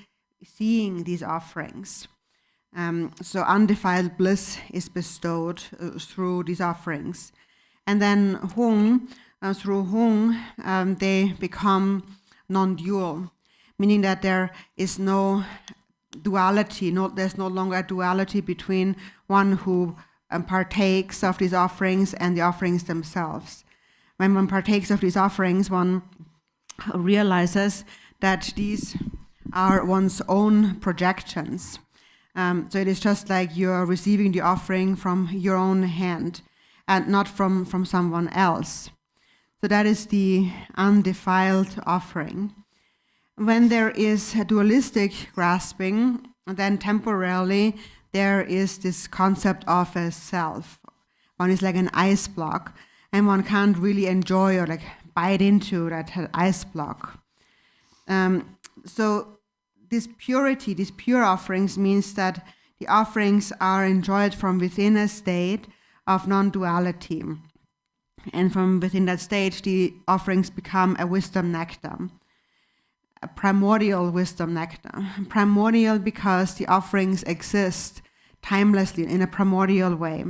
seeing these offerings. So undefiled bliss is bestowed through these offerings. And then through Hong, they become non-dual, meaning that there is no duality, there's no longer a duality between one who partakes of these offerings and the offerings themselves. When one partakes of these offerings, one realizes that these are one's own projections. So it is just like you're receiving the offering from your own hand and not from someone else. So that is the undefiled offering. When there is a dualistic grasping, then temporarily there is this concept of a self. One is like an ice block, and one can't really enjoy or like bite into that ice block. So this purity, these pure offerings, means that the offerings are enjoyed from within a state of non-duality. And from within that stage, the offerings become a wisdom nectar, a primordial wisdom nectar. Primordial because the offerings exist timelessly in a primordial way.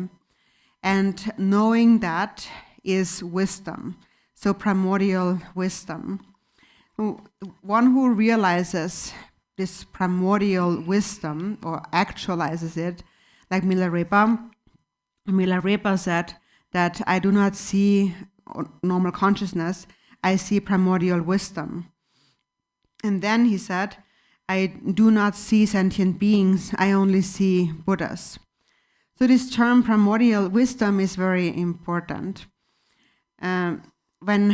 And knowing that is wisdom. So primordial wisdom. One who realizes this primordial wisdom or actualizes it, like Milarepa said, that I do not see normal consciousness, I see primordial wisdom. And then he said, I do not see sentient beings, I only see Buddhas. So this term primordial wisdom is very important. When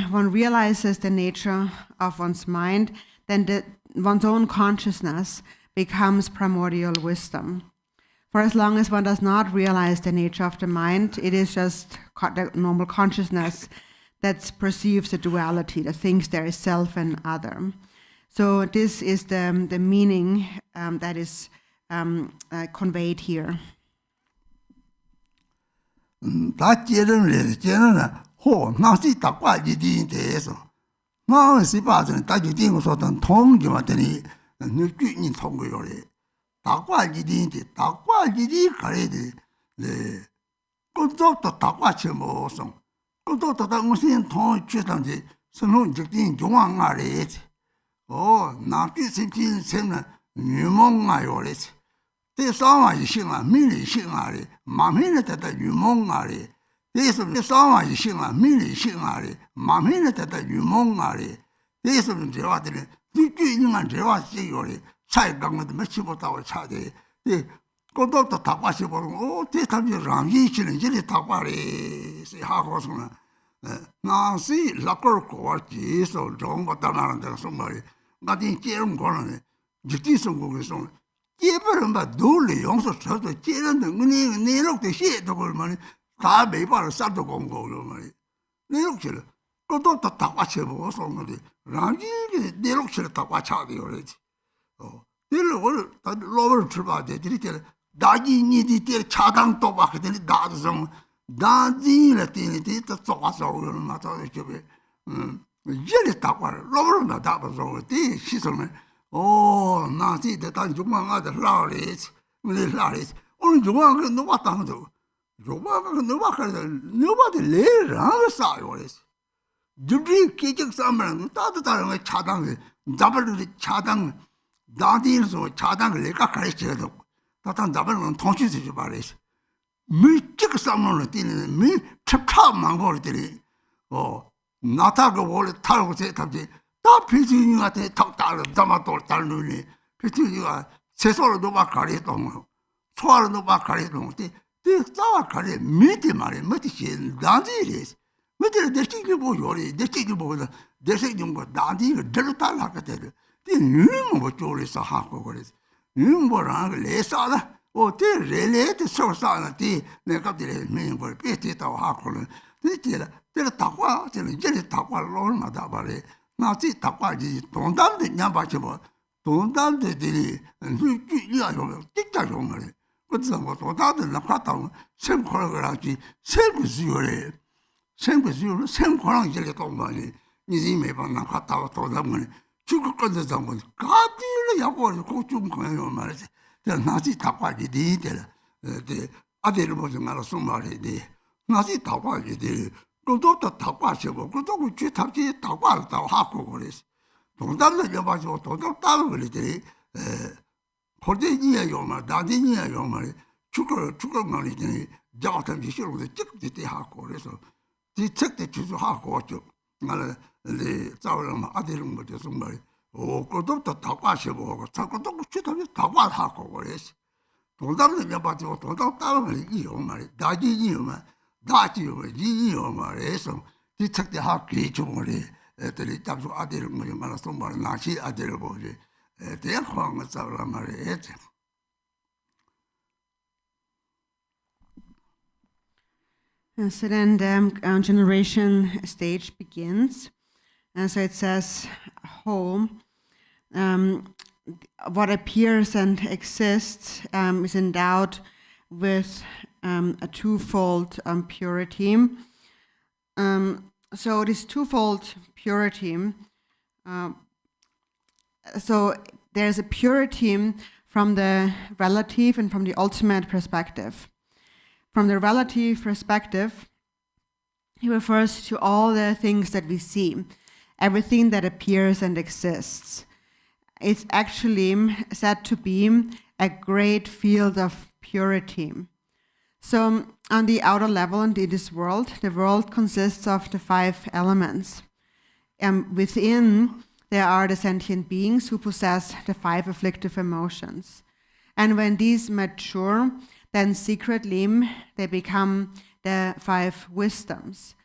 one realizes the nature of one's mind, then one's own consciousness becomes primordial wisdom. For as long as one does not realize the nature of the mind, it is just the normal consciousness that perceives the duality, that thinks there is self and other. So this is the meaning that is conveyed here. Takwa Gidi, Takwa Gidi Karedi, the Godo to Takwache Mosong. Godo to the Musin Ton Chitanji, Sonu Jactin Juan Aret. Oh, Naki Sintin Sena, Numong Iolet. They saw my shinga, Mini Shingari, Mamina Tata Numongari. They saw my shinga, Mini Shingari, Mamina Tata Numongari. They saw the Jawati, Duking and Jawati, Saigang with the Machibota Chade. They go to Tapashi, oh, this time you run each and Jelly Tapari, say Hakosuna. Now see, Lacker Courti, so John Batana and somebody, but in Kieran Colony, Jitisum Gugison. Given but duly also trust the children and they look the shit the money. Car baby or Sato Congo money. They look chill. Go to Tapache or somebody. Rangi, they look chill Tapacha already. Oh, they look lower tribe. They did Dagi needed their Chadang Tobak, the Dazong, Dazi Latinity, the Topas over the matter. Jelly Tapa, lower the Tapas over the she's Oh, Nazi, the time you want other lorries, with the lorries. Only you want to know what I'm doing. You want to know what nobody later on the side was. You drink kitchen summer, the time with Chadang, double the Chadang, Daddies or Chadang, like a Christian. That I'm double on Tonchis about it. Me chick summer, me chip top mangority. Oh, not a go all the time with it. 피지니한테 턱달을 담아돌 달루니 피지니가 세소로 도박하리 동 소화로 도박하리 동때 싸와가리 미티 말이 미티 단지리스 미티 대식이 보요리 대식이 보다 대식 좀 단지가 들었다 하거든 네 뭐 쪼리서 하고 그래서 뭐랑 레사다 어때 레레트 소사나티 내가 들에 메인걸 피티다 하고는 되지라 되라 타과 되는 이제 타과 로마다 말에 나지 타과지 돈담데 냐바지 뭐 돈담데들이 이야 좀 찍자 좀 말에 그래서 뭐 돈담들 나갔다 생코라지 생구지요래 생구지요 생코랑 이제 또 많이 니지 매번 나갔다 돈담을 죽을 건데 잠은 가디를 야고 고좀 거요 말이지 나지 타과지 니들 아들을 보지 말아서 말이지 나지 타과지 그것도 타과시고 그것도 그 탑지 타과를 다 하고 그랬어 돈담을 여봐서 돈도 따로 그랬더니 호재니야 요말 다디니야 요말 죽을 말이더니 저한테 지시로 찍듯이 하고 그래서 뒤책대 주소하고 좀 말에 자오랑 아들은 뭐죠 정말 그것도 타과시고 그것도 그 탑지 타과하고 그랬어 돈담을 여봐서 돈도 따로 그랬지 요말 다디니 요말 다지요 지요 말해서 뒤책대 학기 중으로 애들이 잡수 아들을 뭐 말아서 말 나시 아들을 보지 대학황을 싸우라 말이지. So then the generation stage begins. And so it says, home, what appears and exists is endowed with a twofold purity. So this twofold purity, so there's a purity from the relative and from the ultimate perspective. From the relative perspective, he refers to all the things that we see, everything that appears and exists. It's actually said to be a great field of purity. So on the outer level in this world, the world consists of the 5 elements. Within, there are the sentient beings who possess the 5 afflictive emotions. And when these mature, then secretly they become the 5 wisdoms.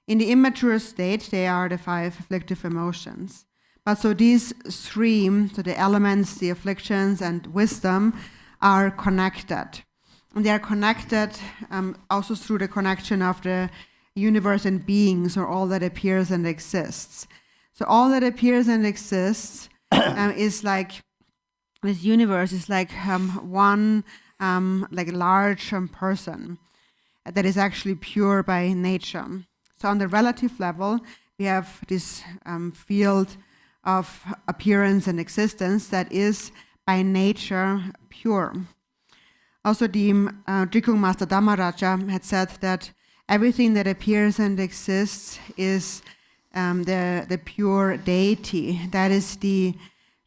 In the immature state, they are the 5 afflictive emotions. But so these 3, so the elements, the afflictions, and wisdom, are connected. And they are connected also through the connection of the universe and beings, or all that appears and exists. So all that appears and exists is like, this universe is like one like large person that is actually pure by nature. So on the relative level, we have this field of appearance and existence that is by nature pure. Also, the Drikung Master Dhammaraja had said that everything that appears and exists is the pure deity. That is the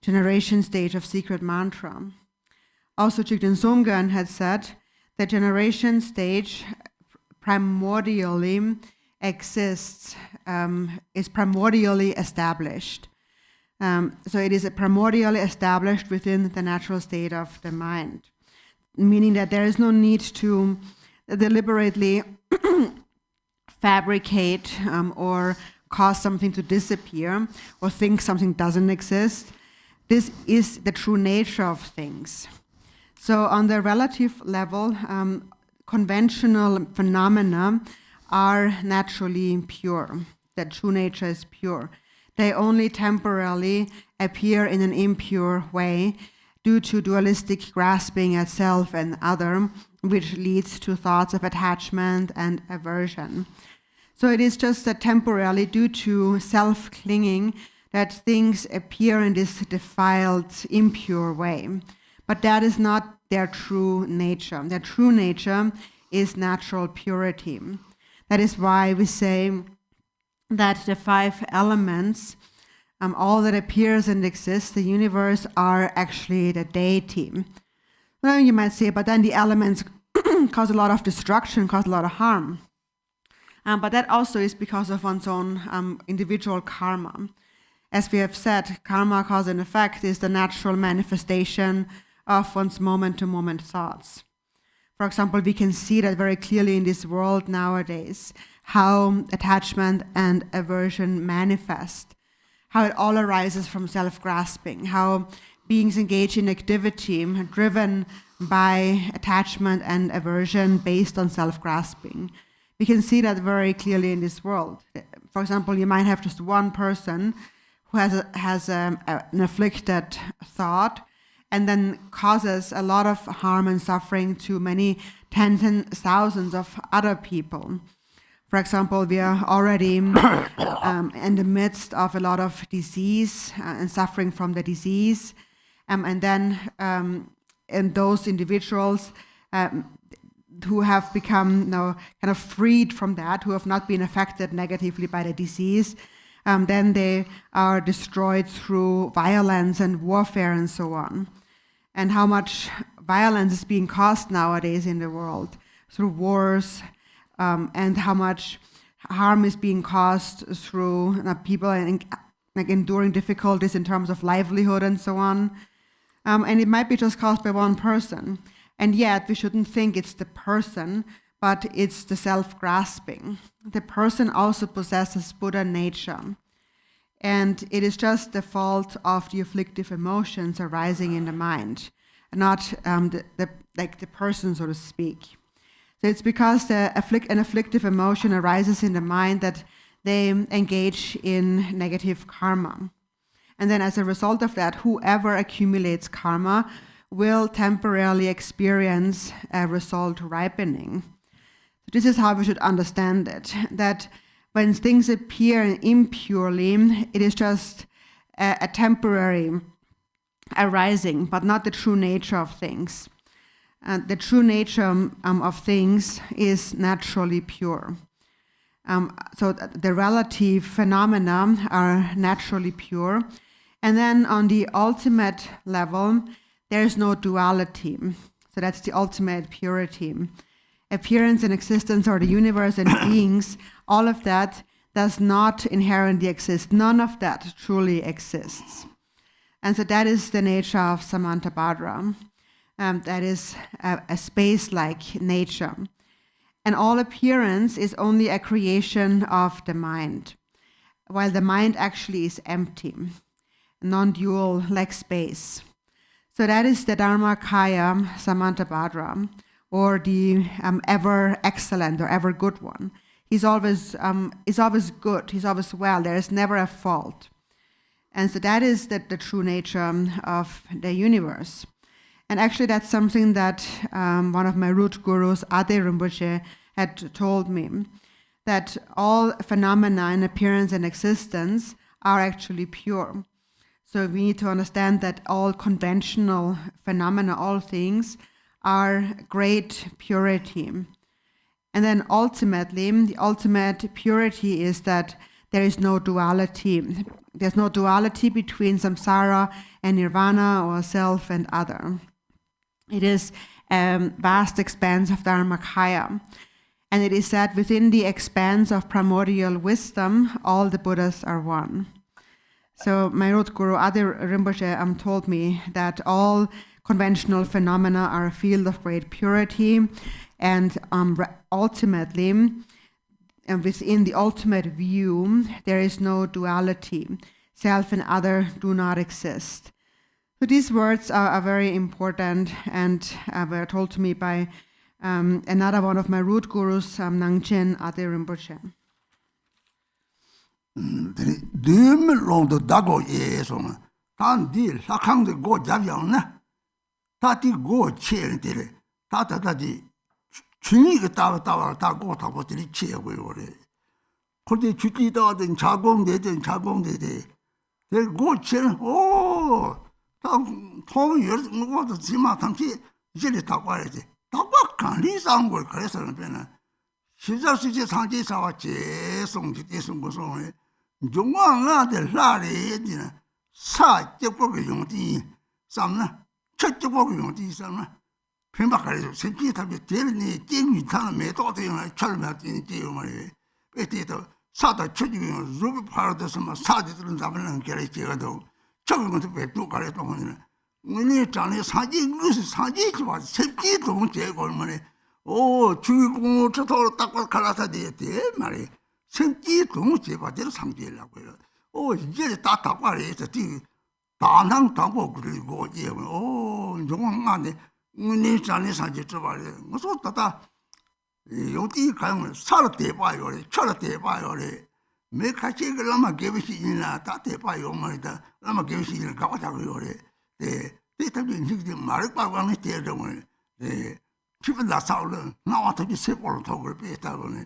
generation stage of secret mantra. Also, Jigten Sumgön had said the generation stage primordially exists, is primordially established. So it is primordially established within the natural state of the mind, meaning that there is no need to deliberately fabricate or cause something to disappear or think something doesn't exist. This is the true nature of things. So on the relative level, conventional phenomena are naturally pure. The true nature is pure. They only temporarily appear in an impure way due to dualistic grasping at self and other, which leads to thoughts of attachment and aversion. So it is just that temporarily, due to self-clinging, that things appear in this defiled, impure way. But that is not their true nature. Their true nature is natural purity. That is why we say that the 5 elements, all that appears and exists, the universe, are actually the deity. Well, you might say, but then the elements cause a lot of destruction, cause a lot of harm. But that also is because of one's own individual karma. As we have said, karma, cause and effect, is the natural manifestation of one's moment-to-moment thoughts. For example, we can see that very clearly in this world nowadays, how attachment and aversion manifest, how it all arises from self-grasping, how beings engage in activity driven by attachment and aversion based on self-grasping. We can see that very clearly in this world. For example, you might have just one person who has an afflicted thought and then causes a lot of harm and suffering to many tens and thousands of other people. For example, we are already in the midst of a lot of disease and suffering from the disease. And then in those individuals who have become now kind of freed from that, who have not been affected negatively by the disease, then they are destroyed through violence and warfare and so on. And how much violence is being caused nowadays in the world through wars, and how much harm is being caused through people enduring difficulties in terms of livelihood and so on. And it might be just caused by one person. And yet we shouldn't think it's the person, but it's the self-grasping. The person also possesses Buddha nature. And it is just the fault of the afflictive emotions arising in the mind, not the person, so to speak. So it's because an afflictive emotion arises in the mind that they engage in negative karma. And then as a result of that, whoever accumulates karma will temporarily experience a result ripening. This is how we should understand it, that when things appear impurely, it is just a temporary arising, but not the true nature of things. The true nature of things is naturally pure. So the relative phenomena are naturally pure. And then on the ultimate level, there is no duality. So that's the ultimate purity. Appearance and existence, or the universe and beings, all of that does not inherently exist. None of that truly exists. And so that is the nature of Samantabhadra. That is a space-like nature. And all appearance is only a creation of the mind, while the mind actually is empty, non-dual, like space. So that is the Dharmakaya Samantabhadra, or the ever excellent or ever good one. He's always good, he's always well, there is never a fault. And so that is the true nature of the universe. And actually that's something that one of my root gurus, Ade Rinpoche, had told me, that all phenomena in appearance and existence are actually pure. So we need to understand that all conventional phenomena, all things, are great purity. And then ultimately, the ultimate purity is that there is no duality. There's no duality between samsara and nirvana, or self and other. It is a vast expanse of Dharmakaya. And it is that within the expanse of primordial wisdom, all the Buddhas are one. So my root guru, Adi Rinpoche, told me that all conventional phenomena are a field of great purity, and ultimately, within the ultimate view, there is no duality. Self and other do not exist. So these words are very important, and were told to me by another one of my root gurus, Nangchen Adi Rinpoche. Düm long the dago yesong. Tan di lakang the go javyang na. Tati go chen dire. Tata di chuni tawa ta go ta bo di che go yore. Kodi chuti da den chagong de. De go chen oh. Ta thong yer ngo de jima tamchi jeli ta kwa re. Ta kwa kan li sang go kare sa na pena. Shiza suje sangji sa wa che song ji de song go song. Jungwang de la re dina sa je bo ge yong di sam na che je bo ge yong di sam na phen ba ka re se ji ta be de ni jing yu ta me do de na chal ma di ji yu ma re be de to sa da chu ji yu ru bi pa de sam sa ji de zam na ge re ji ga do chang go de be du ka re do ni ni zhang ni sa ji lu si sa ji ji ba se ji dong jie go ma re o chu gu zhe tou da kwa ka la sa de ma re 생기 동시에 받을 상제라고요. 이제 다 다과래서 뒤 다낭 다고 그리고 예. 용왕안에 니 잔이 상제 저 말에. 무슨 다다 여기 가면 살때 봐요. 철때 봐요. 매 같이 그러면 개비시나 다때 봐요. 말이다. 아마 개비시를 가고 자고요. 네. 대답이 이제 말을 빠고는 때정을. 네. 기분 나서는 나와서 세 번을 더 그랬다 보네.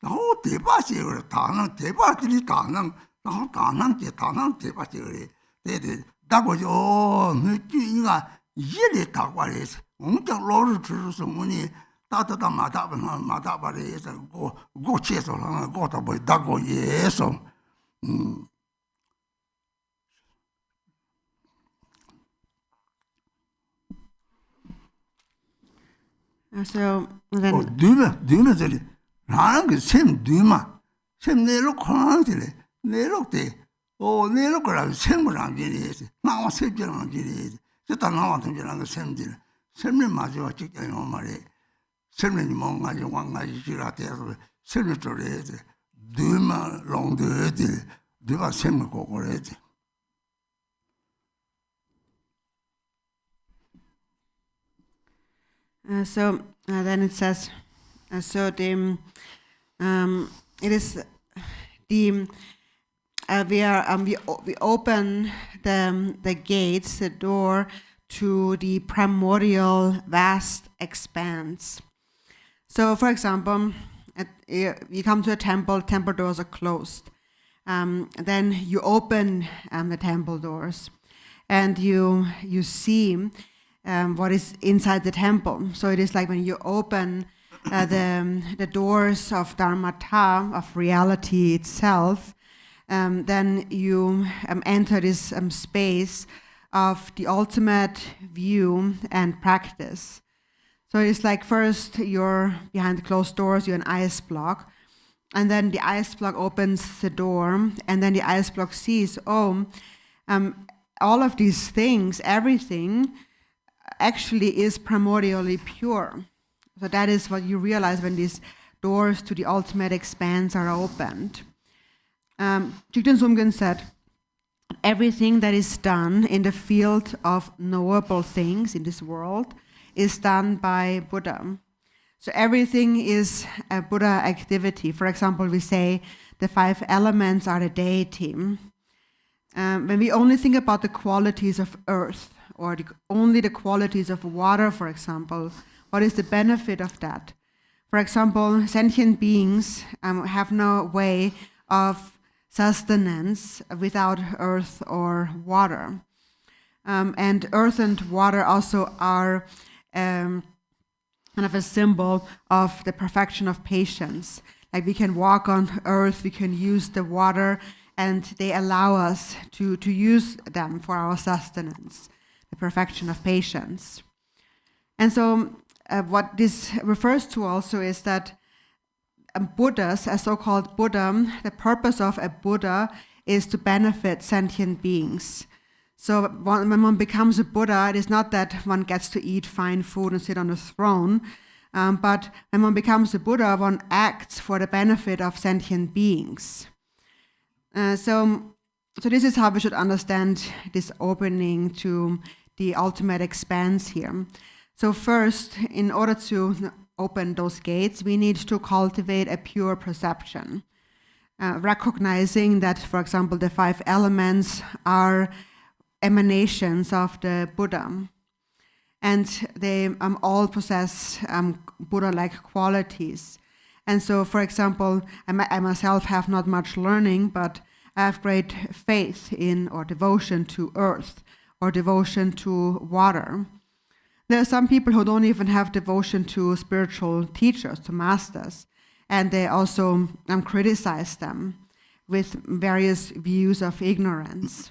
然后对吧这个大能对吧这里大能然后大能对吧这个对对大过就那就应该一里大过来我们讲老是只是我呢大马大把的也是我介绍了我他不大过也是So then对这里 나는 그 샘 뒤마 샘 내로 코나한테 내로 때 내로 거라 샘을 안 지내지 나와 샘을 안 지내지 저다 나와 던지는 그 샘들 샘을 맞아 찍잖아 말이 샘을 뭔가 좀 왕가지 지라 돼서 샘을 쪼래지 뒤마 롱드지 네가 샘을 고고래지 So then it says, so the it is the we open the gates, the door to the primordial vast expanse. So, for example, you come to a temple doors are closed. Then you open the temple doors, and you see what is inside the temple. So it is like when you open the doors of Dharmata, of reality itself, then you enter this space of the ultimate view and practice. So it's like first you're behind closed doors, you're an ice block, and then the ice block opens the door, and then the ice block sees, all of these things, everything actually is primordially pure. So that is what you realize when these doors to the ultimate expanse are opened. Jigten Sumgen said, everything that is done in the field of knowable things in this world is done by Buddha. So everything is a Buddha activity. For example, we say the 5 elements are the deity. When we only think about the qualities of earth, or only the qualities of water, for example, what is the benefit of that? For example, sentient beings have no way of sustenance without earth or water. And earth and water also are kind of a symbol of the perfection of patience. Like we can walk on earth, we can use the water, and they allow us to use them for our sustenance, the perfection of patience. And so what this refers to also is that Buddhas, a so-called Buddha, the purpose of a Buddha is to benefit sentient beings. So when one becomes a Buddha, it is not that one gets to eat fine food and sit on a throne, but when one becomes a Buddha, one acts for the benefit of sentient beings. So this is how we should understand this opening to the ultimate expanse here. So first, in order to open those gates, we need to cultivate a pure perception, recognizing that, for example, the 5 elements are emanations of the Buddha, and they all possess Buddha-like qualities. And so, for example, I myself have not much learning, but I have great faith in or devotion to earth or devotion to water. There are some people who don't even have devotion to spiritual teachers, to masters, and they also criticize them with various views of ignorance.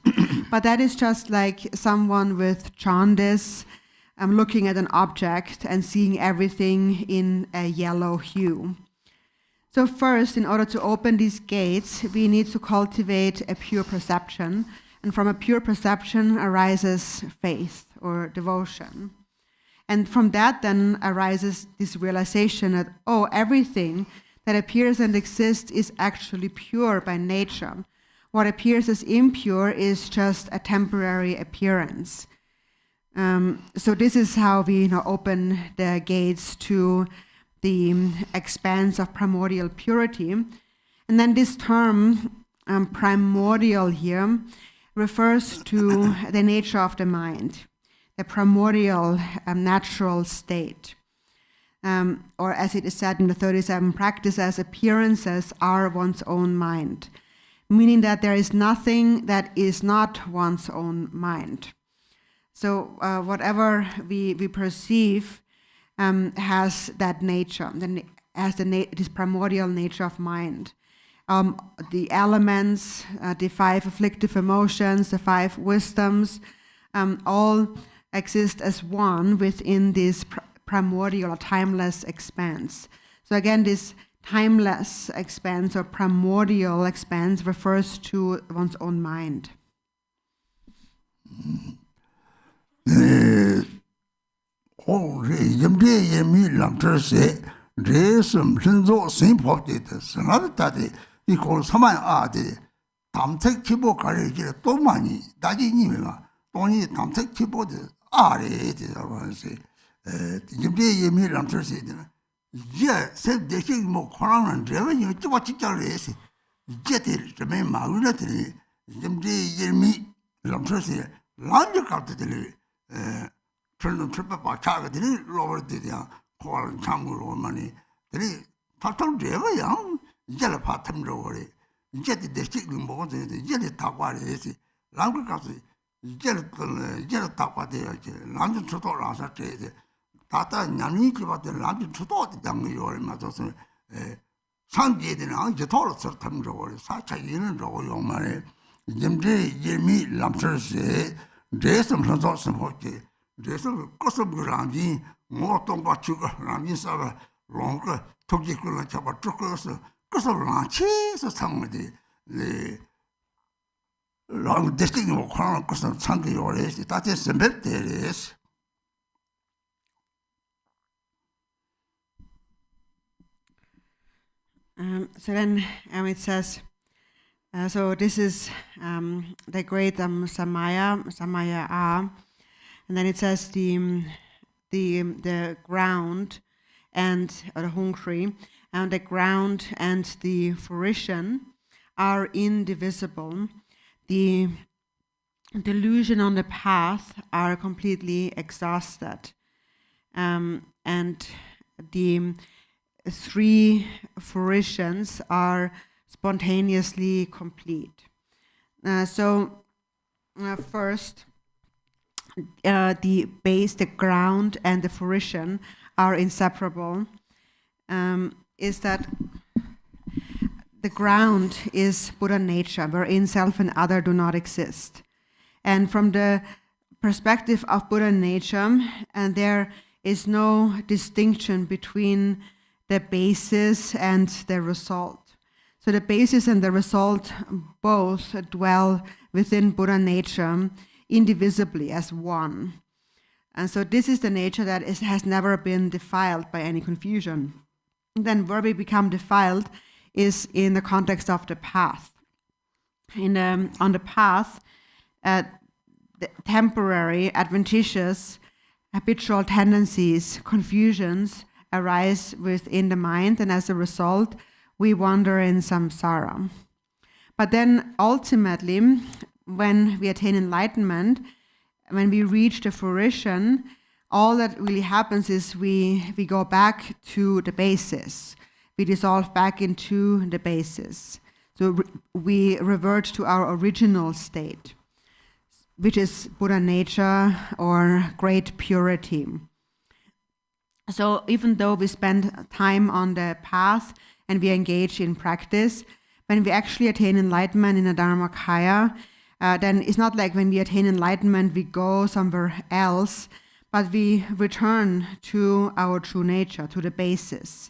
But that is just like someone with jaundice looking at an object and seeing everything in a yellow hue. So first, in order to open these gates, we need to cultivate a pure perception, and from a pure perception arises faith or devotion. And from that then arises this realization that, oh, everything that appears and exists is actually pure by nature. What appears as impure is just a temporary appearance. So this is how we open the gates to the expanse of primordial purity. And then this term, primordial here, refers to the nature of the mind, the primordial natural state. Or as it is said in the 37 practices, appearances are one's own mind, meaning that there is nothing that is not one's own mind. So whatever we perceive has that nature, this primordial nature of mind. The elements, the 5 afflictive emotions, the 5 wisdoms, all exist as one within this primordial or timeless expanse. So again, this timeless expanse or primordial expanse refers to one's own mind. So then it says, so this is the great Samaya A, and then it says the ground and or the hungry, and the ground and the fruition are indivisible. The delusion on the path are completely exhausted, and the 3 fruitions are spontaneously complete. First, the base, the ground, and the fruition are inseparable. Is that the ground is Buddha nature, wherein self and other do not exist. And from the perspective of Buddha nature, and there is no distinction between the basis and the result. So the basis and the result both dwell within Buddha nature indivisibly as one. And so this is the nature that has never been defiled by any confusion. And then where we become defiled is in the context of the path. On the path, the temporary, adventitious, habitual tendencies, confusions arise within the mind, and as a result, we wander in samsara. But then ultimately, when we attain enlightenment, when we reach the fruition, all that really happens is we go back to the basis. We dissolve back into the basis. So we revert to our original state, which is Buddha nature or great purity. So even though we spend time on the path and we engage in practice, when we actually attain enlightenment in a Dharmakaya, then it's not like when we attain enlightenment, we go somewhere else, but we return to our true nature, to the basis.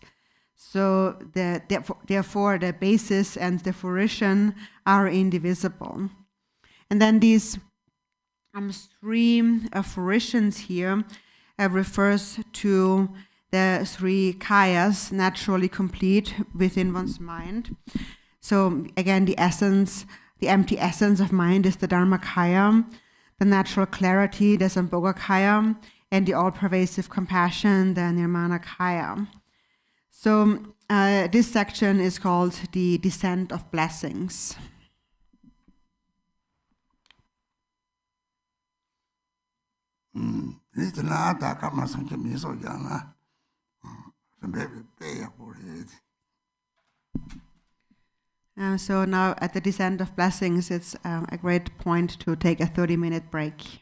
So therefore, the basis and the fruition are indivisible. And then these three fruitions here refers to the three kayas naturally complete within one's mind. So again, the empty essence of mind is the Dharmakaya, the natural clarity, the Sambhogakaya, and the all-pervasive compassion, the Nirmanakaya. So this section is called the Descent of Blessings. So now at the Descent of Blessings, it's a great point to take a 30-minute break.